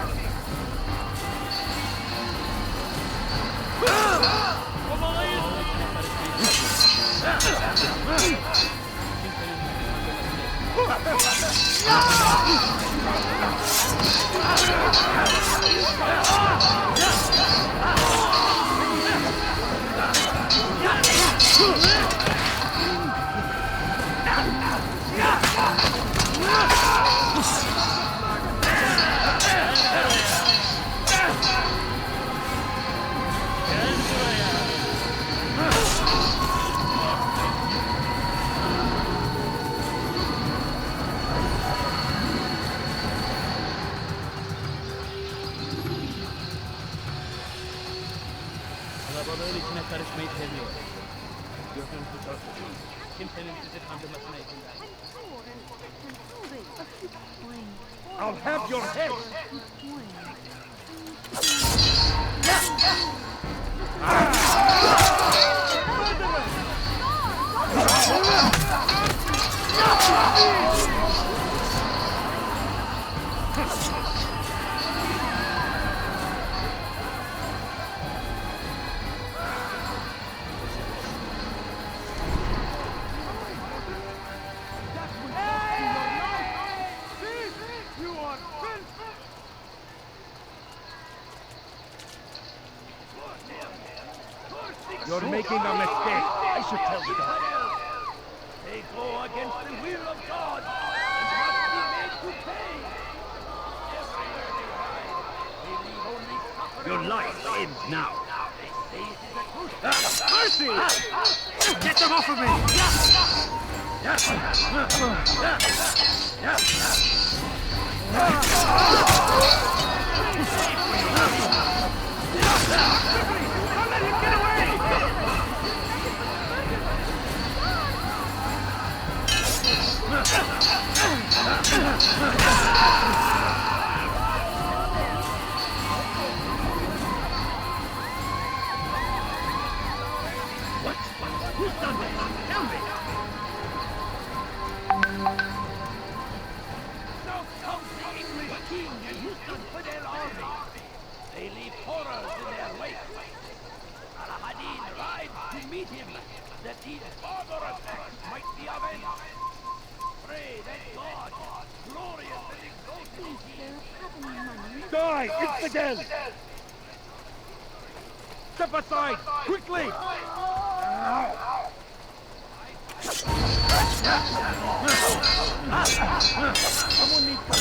Kalabalığın içine karışmayı seviyor. Gözünüzü dört tutun. Kimsenin sizi kandırmasına izin vermeyin. I'll have your head! You're making a mistake. I should tell the God. They go against the will of God and must be made to pay. Everywhere they hide, they leave only suffering. Your life ends now. They say it is a truth. Mercy! Get them off of me! Don't let him get away! What? Who's done this? Tell me! Now comes the English king and his infidel army. They leave horrors in their wake. Al-Hadin rides to meet him, that these barbarous acts might be avenged. Pray that God, glorious and exalted is he. Die, infidel! Step aside, quickly! Someone needs to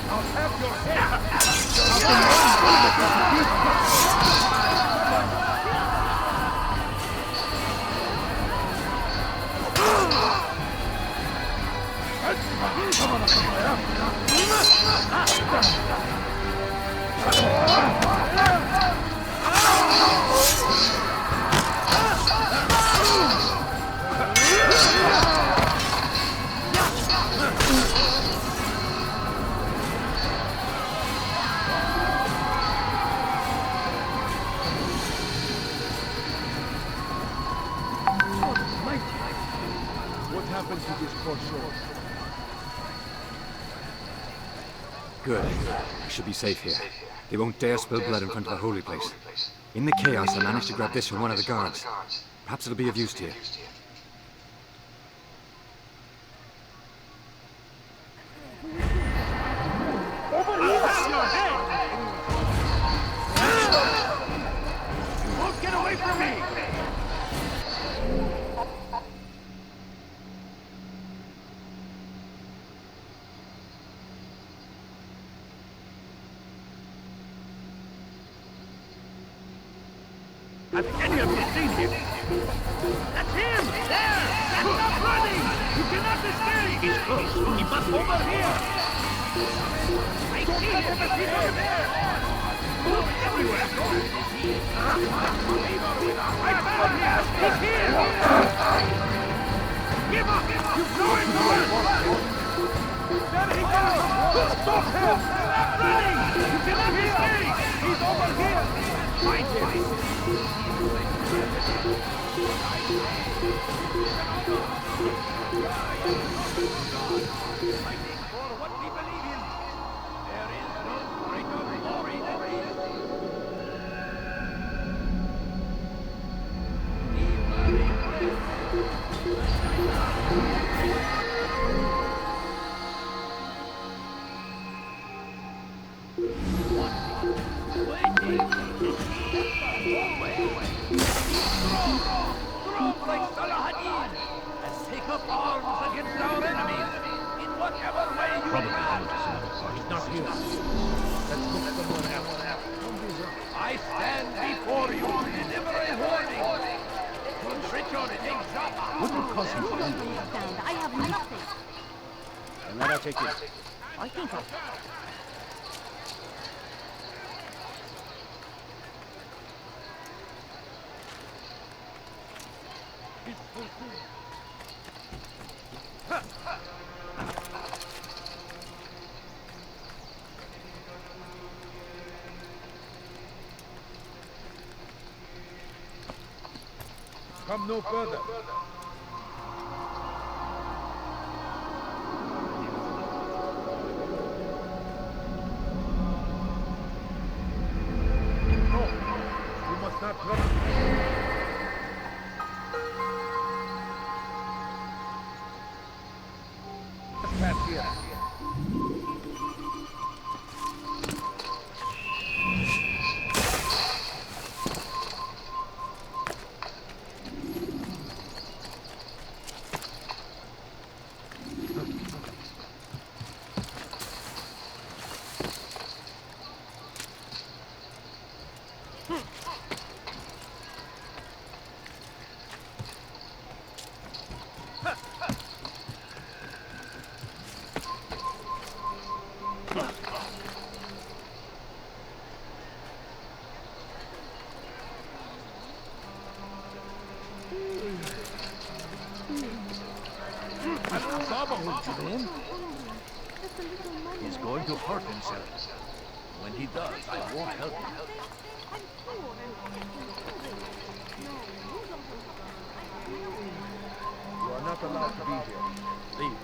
I'll have your head! What happens to this poor soul. Good. I should be safe here. They won't dare spill blood in front of the holy place. In the chaos, I managed to grab this from one of the guards. Perhaps it'll be of use to you. Over here! Your head! You won't get away from me! Have any of you seen him? That's him! There! Stop running! You cannot escape! He's close. He must over here! I see him! Over there! Look everywhere! I found him! He's here! Give up! You know it! There he goes! Stop him! Stop running! You cannot escape! He's over here! Find him! For what we believe in, there is no greater glory than this. Strong like Salahadin, and take up arms against our enemies in whatever way you Probably can. he's not here. Let's look somewhere else. I stand before you to deliver a warning. Should Richard take Jaffa, What will cause him to leave? Stand. I have nothing. And then I take it. I think I... Come no further. No, you must not run. Pass here. He's going to hurt himself. When he does, I won't help him. You are not allowed to be here. Leave.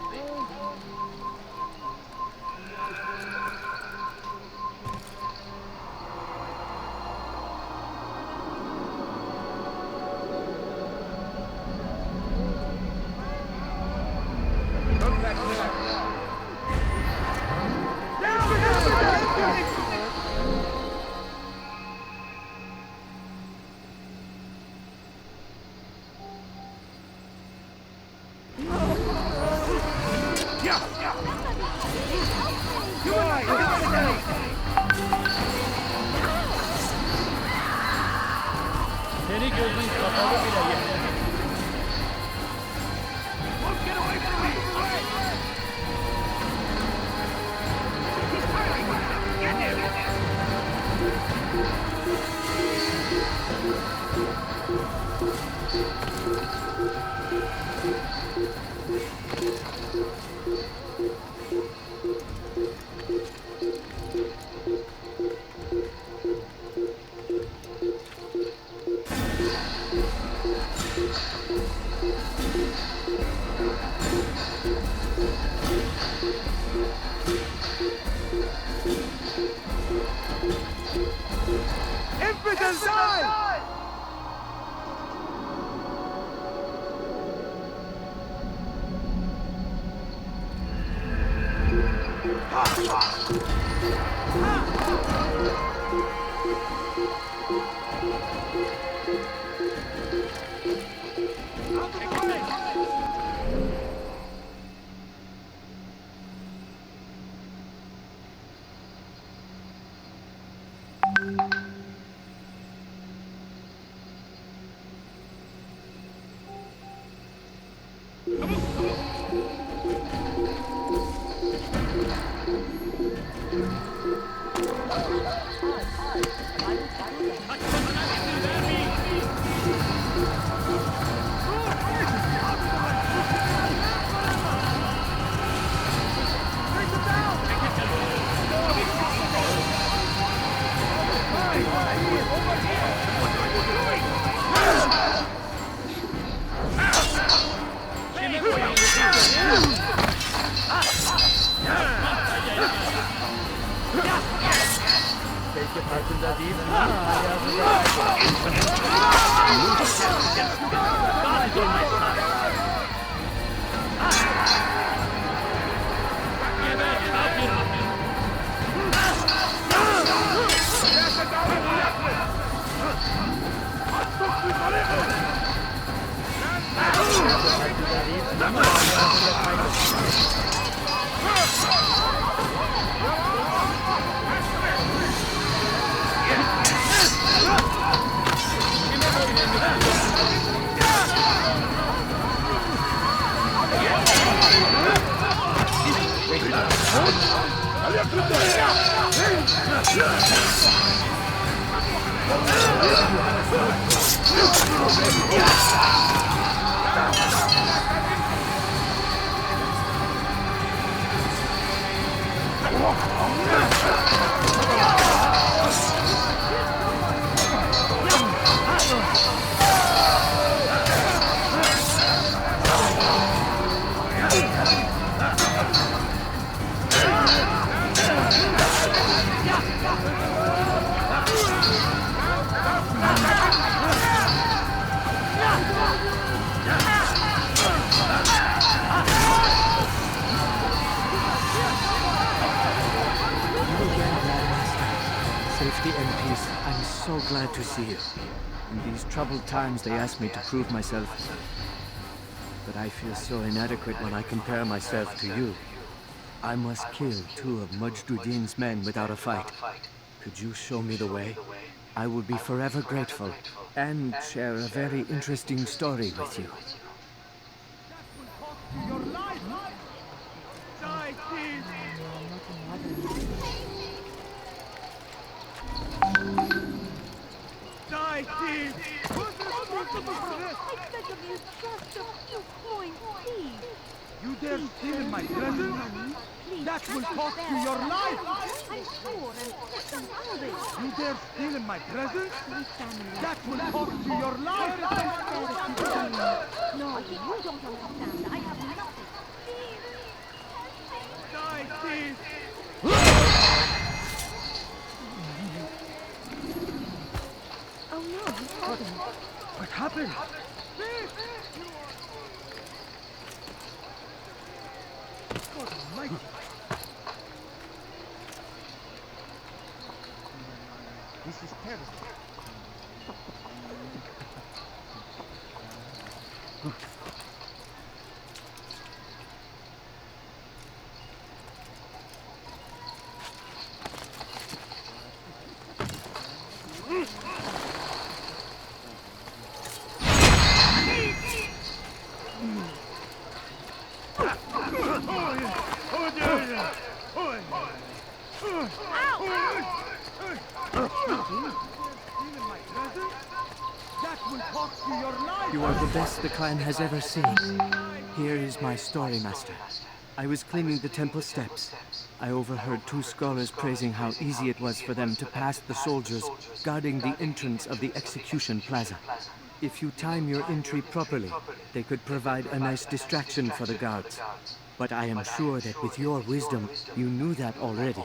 Come back now. Seni gözün kapalı bile yeter. Won't get away from me! Infidels die! To see you. In these troubled times, they asked me to prove myself. But I feel so inadequate when I compare myself to you. I must kill 2 of Mujduddin's men without a fight. Could you show me the way? I will be forever grateful and share a very interesting story with you. You dare steal in my presence? That will cost you your life! You dare steal in my presence? That will cost you your life! No, you don't understand. I have nothing. Die, thief! Oh no, he's holding me. What happened? God almighty! This is terrible. You are the best the clan has ever seen. Here is my story, Master. I was cleaning the temple steps. I overheard 2 scholars praising how easy it was for them to pass the soldiers guarding the entrance of the execution plaza. If you time your entry properly, they could provide a nice distraction for the guards. But I am sure that with your wisdom, you knew that already.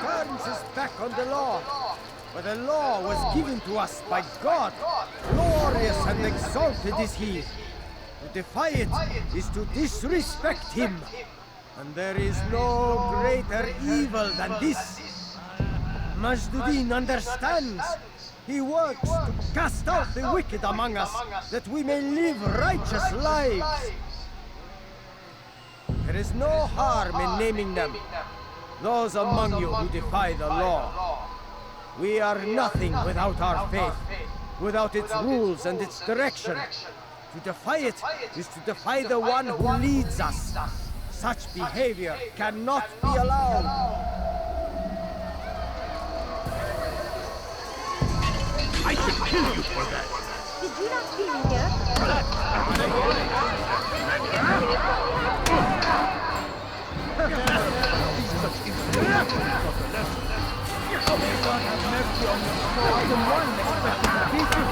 Turns his back on the law. But the law was given to us by God. Glorious and exalted is he. To defy it is to disrespect him. And there is no greater evil than this. Majduddin understands. He works to cast out the wicked among us, that we may live righteous lives. There is no harm in naming them. Those among you who defy the law. We are nothing without our faith, without its rules and its direction. To defy it is to defy the one who leads us. Such behavior cannot be allowed. I should kill you for that. Did you not see me here? May God have mercy on your soul. I am one expecting peace.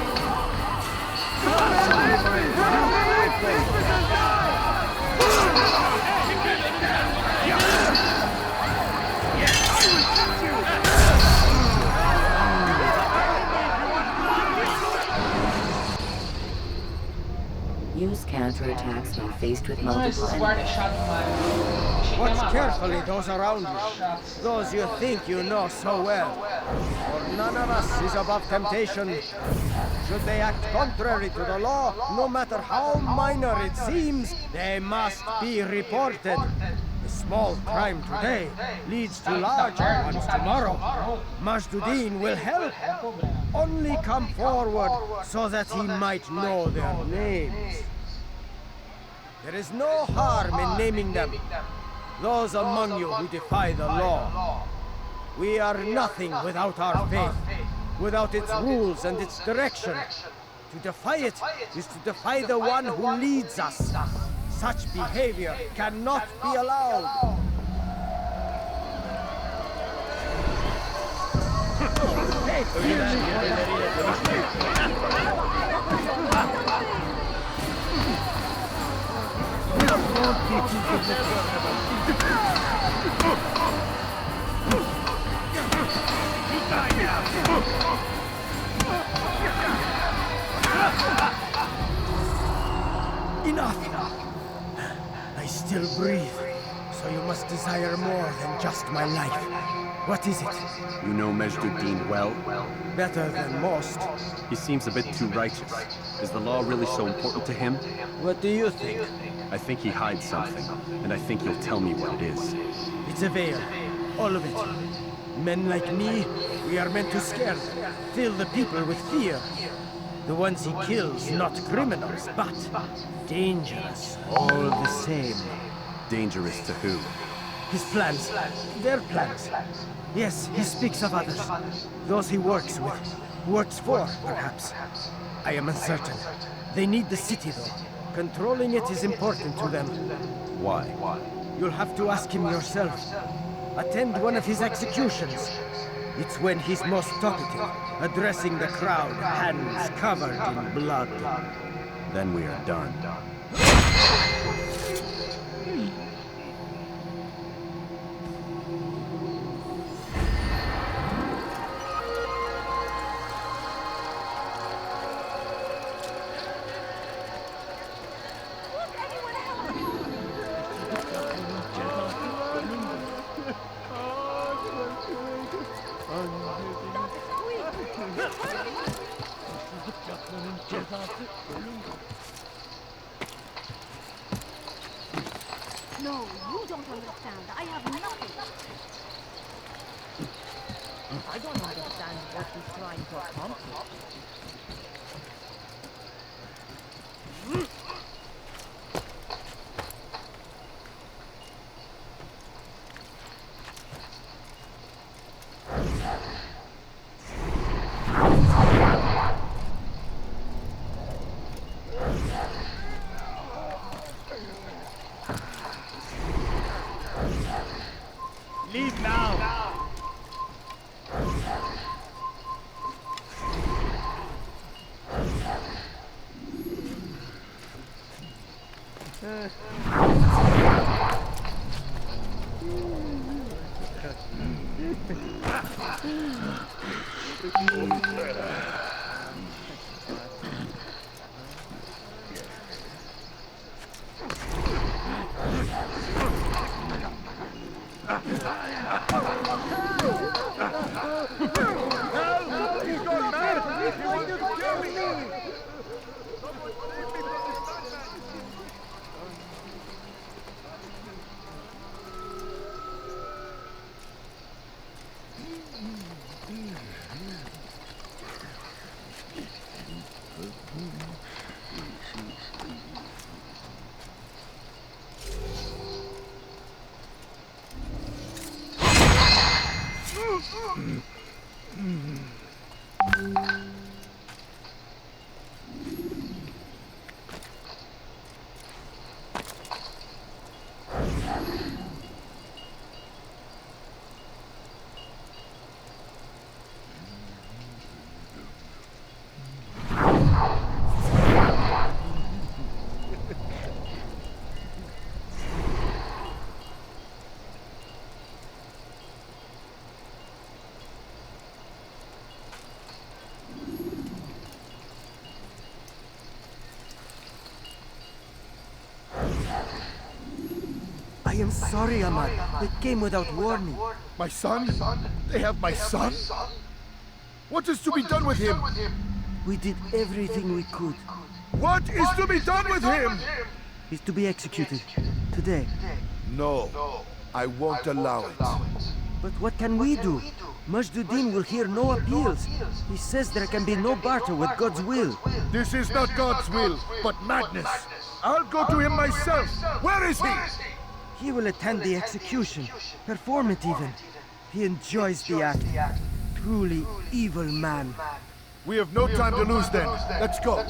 Use counterattacks when faced with multiple enemies. Watch carefully those around you, those you think you know so well. For none of us is above temptation. Should they act contrary to the law, no matter how minor it seems, they must be reported. A small crime today leads to larger ones tomorrow. Majduddin will help. Only come forward so that he might know their names. There is no harm in naming them. Those among you who defy the law. We are nothing without our faith, without its rules and its direction. To defy it is to defy the one who leads us. Such behavior cannot be allowed. Enough! I still breathe, so you must desire more than just my life. What is it? You know Majduddin well? Better than most. He seems a bit too righteous. Is the law really so important to him? What do you think? I think he hides something, and I think you'll tell me what it is. It's a veil. All of it. Men like me, we are meant to scare them, fill the people with fear. The ones he kills, not criminals, but dangerous, all the same. Dangerous to who? His plans. Their plans. Yes, he speaks of others. Those he works with. Works for, perhaps. I am uncertain. They need the city, though. Controlling it is important to them. Why? You'll have to ask him yourself. Attend one of his executions. It's when he's most talkative, addressing the crowd, hands covered in blood. Then we are done. No, you don't understand. I have nothing. I don't understand what he's trying to accomplish. Leave now! I am sorry, Ahmad. They came without warning. My son? They have my son? What is to be done with him? We did everything we could. What is to be done with him? He's to be executed. Today. No. I won't allow it. But what can we do? Majduddin will hear no appeals. He says there can be no barter with God's will. This is not God's will, but madness. I'll go to him myself. Where is he? He will attend the execution. Perform it even. He enjoys the act. Truly evil man. We have no time to lose then. Let's go.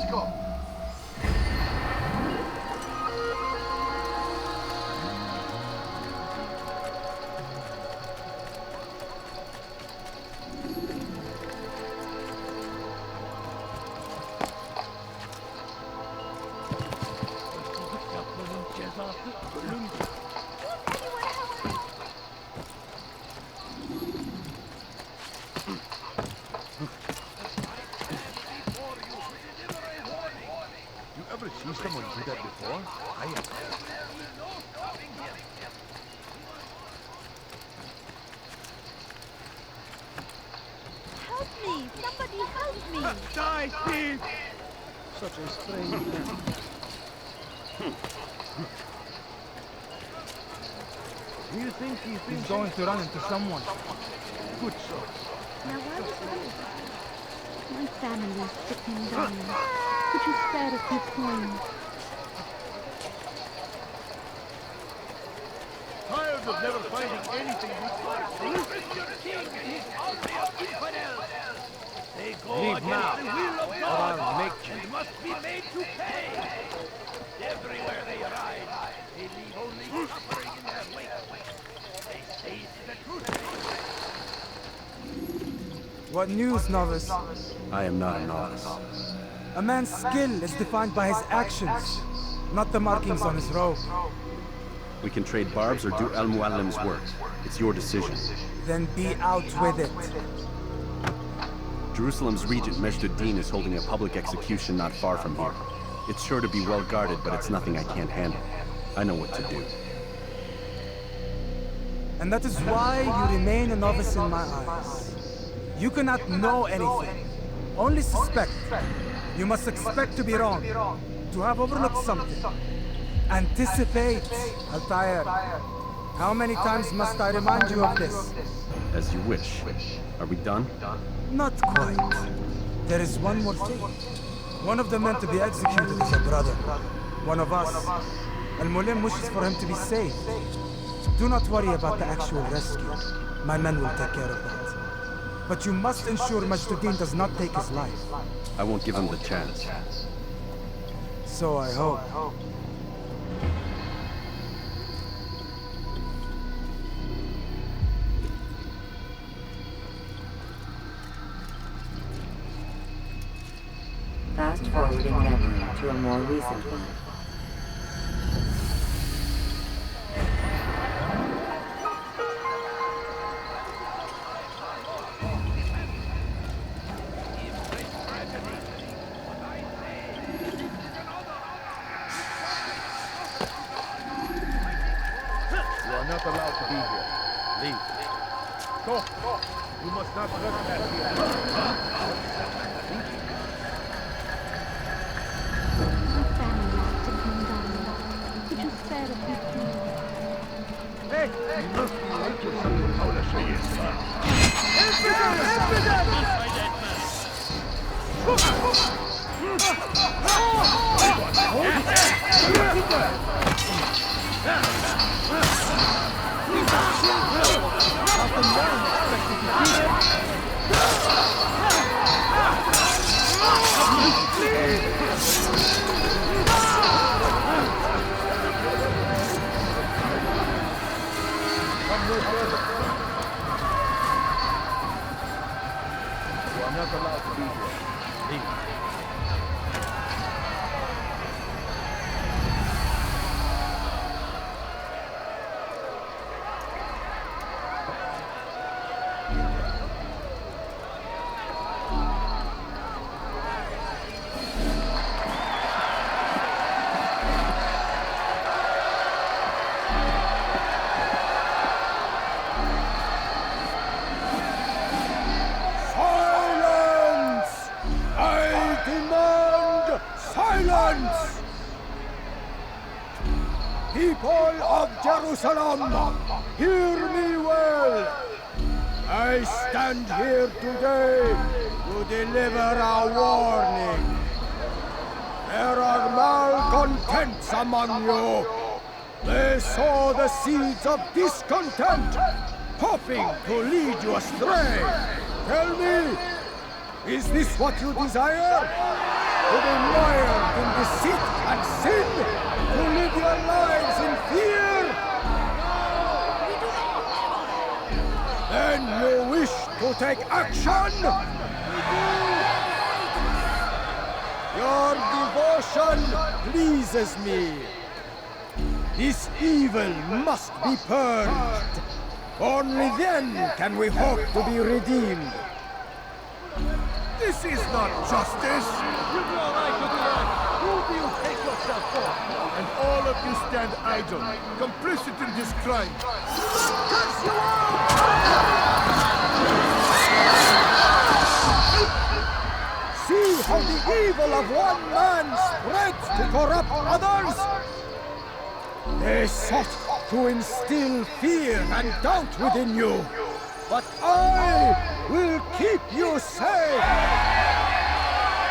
See someone do that before? I am. Help me! Somebody help me! Die, thief! Such a strange man. Do you think he's going to run into someone? Good shot. Now why was it? My family is sick and dying. Could you spare a few coins? Tired of never finding anything The Christian king and his army of infidels. They go Leave against now, the will of or God I'll make you. and must be made to pay. Everywhere they ride, they leave only suffering in their wake. They say it's the truth. What news, novice? I am not a novice. A man's skill is defined by his actions, not the markings on his robe. We can trade barbs or do Al Muallim's work. It's your decision. Then be out with it. Jerusalem's regent Majduddin is holding a public execution not far from here. It's sure to be well guarded, but it's nothing I can't handle. I know what to do. And that is why you remain a novice in my eyes. You cannot know anything, only suspect. You must expect to be wrong, to have overlooked something. Anticipate, Altair. How many times must I remind you of this? As you wish. Are we done? Not quite. There is one more thing. One of the men to be executed is a brother. One of us. Al-Mulim wishes for him to be safe. Do not worry about the actual rescue. My men will take care of that. But you must ensure Majduddin does not take his life. I won't give him the chance. So I hope. to a more recent one. You are not allowed to be here. Leave. Go! You must not trespass here. Could you spare a few please? Hey! You must be late for something. How the shit is You are not allowed to be here. Leave. Silence! I demand silence! People of Jerusalem, hear me well. I stand here today to deliver a warning. There are malcontents among you. They sow the seeds of discontent, hoping to lead you astray. Tell me, is this what you desire? To be mired in deceit and sin? To live your lives in fear? Then you wish to take action? Your devotion pleases me. This evil must be purged. Only then can we hope to be redeemed. This is not justice! You go right to the right! Who do you take yourself for? And all of you stand idle, complicit in this crime. Curse you all! See how the evil of one man spreads to corrupt others? They sought to instill fear and doubt within you. But I will keep you safe.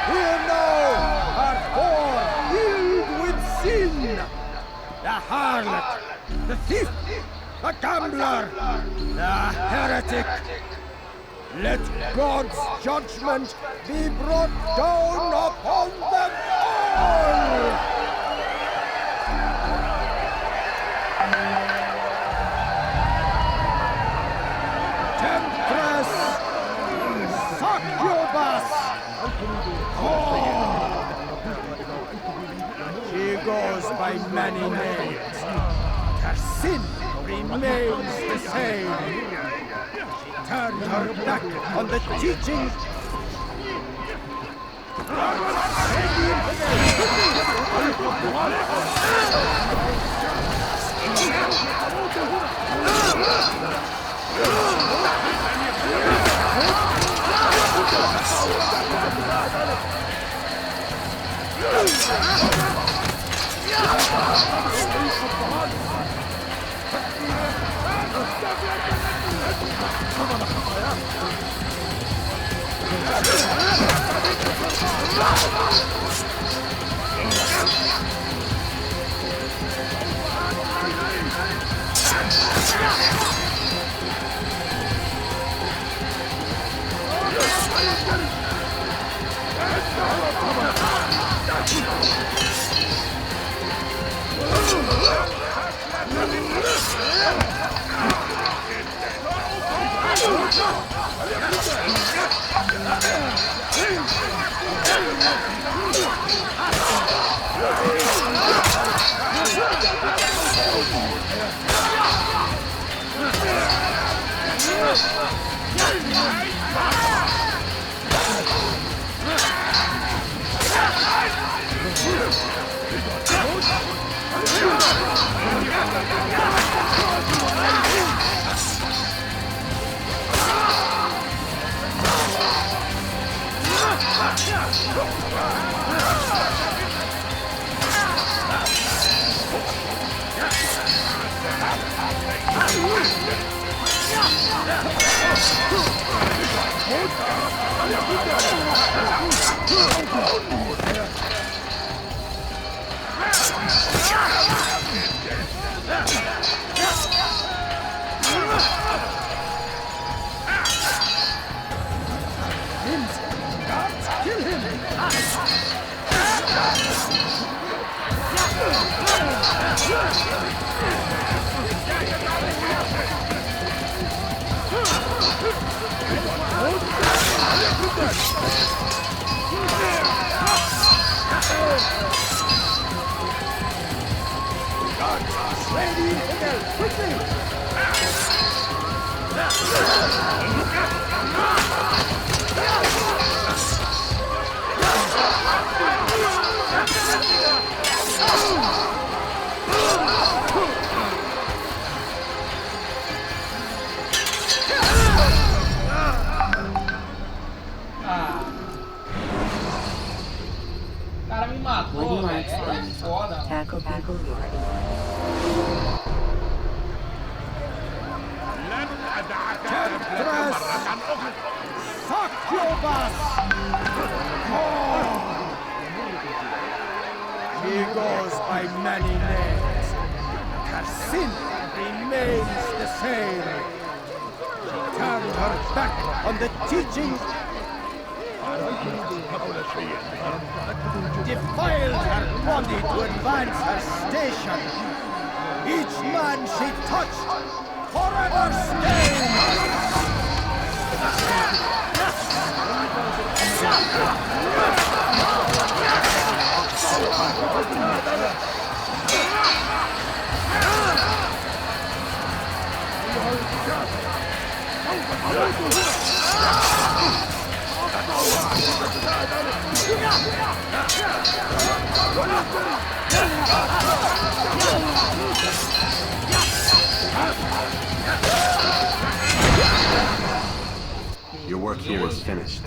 Here now are four filled with sin. The harlot, the thief, the gambler, the heretic. Let God's judgment be brought down upon them all. Temptress! Succubus! Oh! She goes by many names. Her sin remains the same. She turned her back on the teachings. Cara, me matou, velho. É foda, mano. Tackle people who are She goes by many names. Her sin remains the same. She turned her back on the teaching, defiled her body to advance her station. Each man she touched forever stained. Your work here is finished.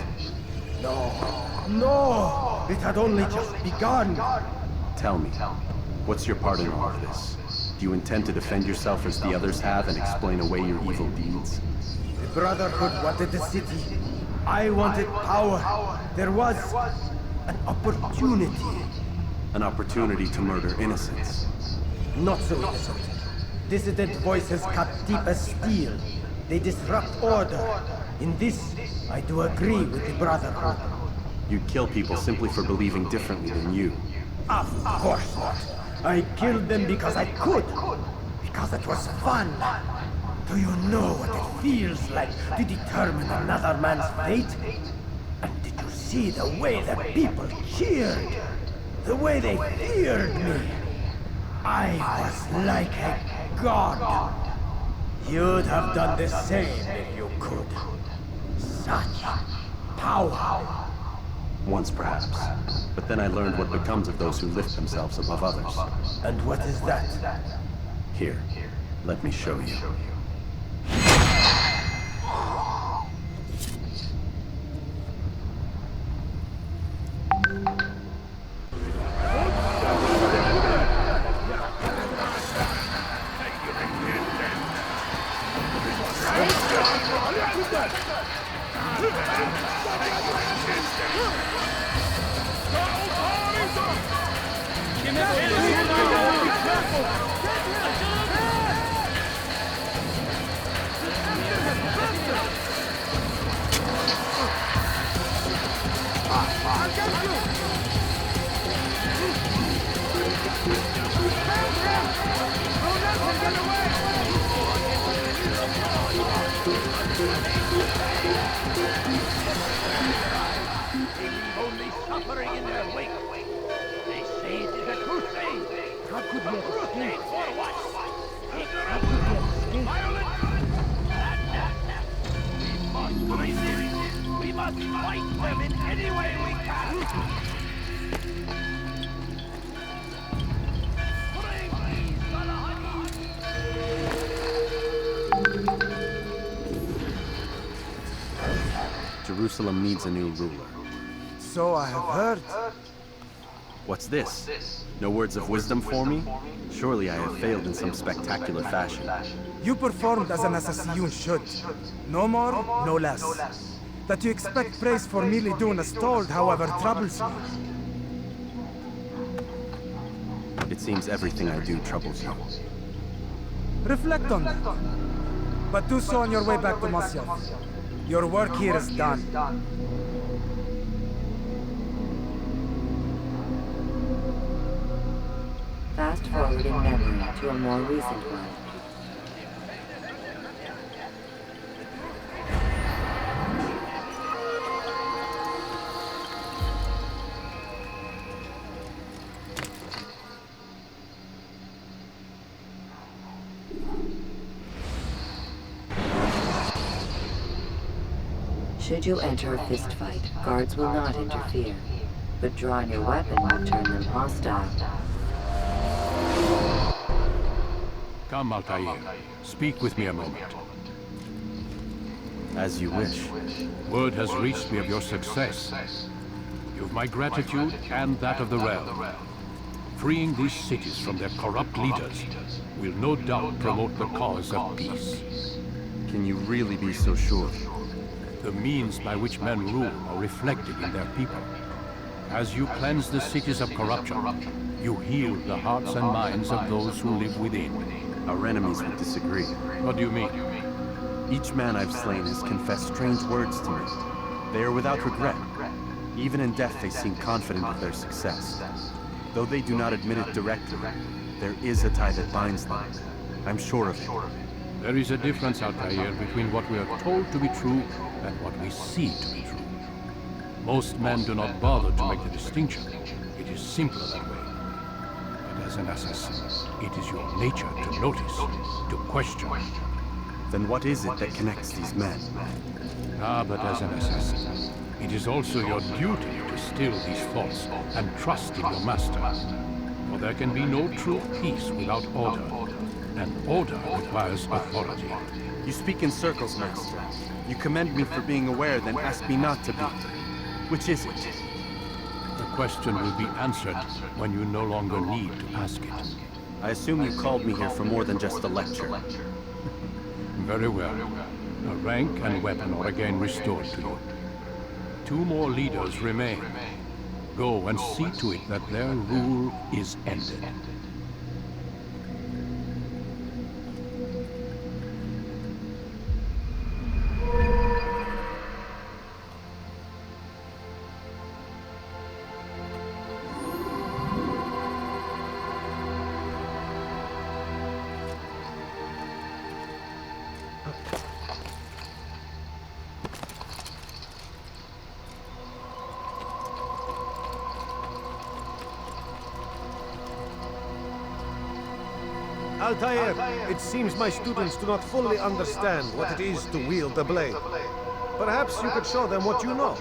No! It had only just begun! Tell me, what's your part in all of this? Do you intend to defend yourself as the others have and explain away your evil deeds? The Brotherhood wanted the city. I wanted power. There was an opportunity. An opportunity to murder innocents. Not so innocent. Dissident voices cut deep as steel. They disrupt order. In this, I do agree with the Brotherhood. You'd kill people simply for believing differently than you. Of course not. I killed them because I could. Because it was fun. Do you know what it feels like to determine another man's fate? And did you see the way the people cheered? The way they feared me? I was like a god. You'd have done the same if you could. Such power. Once perhaps. But then I learned what becomes of those who lift themselves above others. And what is that? Here, let me show you. Only suffering in their wake. They say it is a crusade. How could we have Crusade escaped? for what? How could we have escaped? Violence? We must find them. We must fight them in any way we can. Bring these Salahadis. Jerusalem needs a new ruler. So I have heard. What's this? No words of wisdom for me? Surely I have failed in some spectacular fashion. You performed as an assassin should. No more, no less. That you expect praise for merely doing as told, however, troubles me. It seems everything I do troubles you. Reflect on that. But do so on your way back to Moscow. Your work here is done. Fast forward in memory to a more recent one. Should you enter a fistfight, guards will not interfere, but drawing your weapon will turn them hostile. Come, Altair. Speak with me a moment. As you wish. Word has reached me of your success. You've my gratitude and that of the realm. Freeing these cities from their corrupt leaders will no doubt promote the cause of peace. Can you really be so sure? The means by which men rule are reflected in their people. As you cleanse the cities of corruption, you heal the hearts and minds of those who live within. Our enemies would disagree. What do you mean? Each man I've slain has confessed strange words to me. They are without regret. Even in death they seem confident of their success. Though they do not admit it directly, there is a tie that binds them. I'm sure of it. There is a difference, Altair, between what we are told to be true and what we see to be true. Most men do not bother to make the distinction. It is simpler that way. But as an assassin, it is your nature to notice, to question. Then what is it that connects these men? But as an assassin, it is also your duty to still these thoughts and trust in your master. For there can be no true peace without order, and order requires authority. You speak in circles, Master. You commend me for being aware, then ask me not to be. Which is it? The question will be answered when you no longer need to ask it. I assume you called me here for more than just a lecture. Very well. A rank and weapon are again restored to you. 2 more leaders remain. Go and see to it that their rule is ended. Altair, it seems my students do not fully understand what it is to wield the blade. Perhaps you could show them what you know.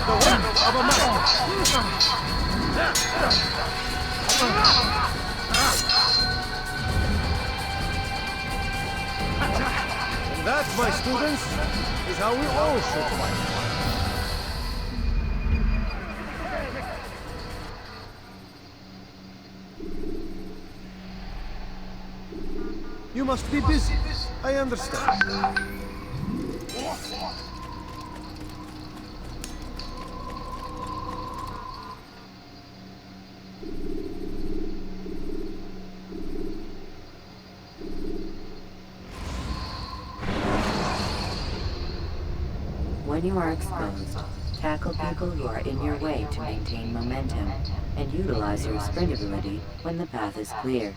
The wind of a master! And that, my students, is how we all should fight. You must be busy. I understand. When you are exposed, tackle people who are in your way to maintain momentum, and utilize your sprint ability when the path is clear.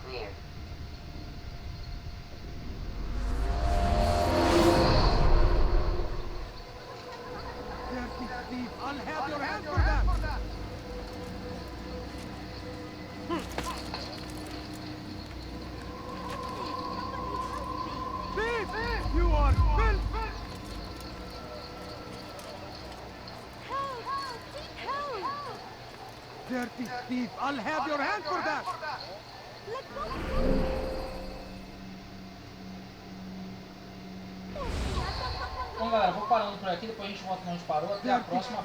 I'll have your hand for that! Thief! You are filth! dirty thief! I'll have your hand for that! Bom, galera, vou parando por aqui, depois a gente volta onde a gente parou. Até a próxima.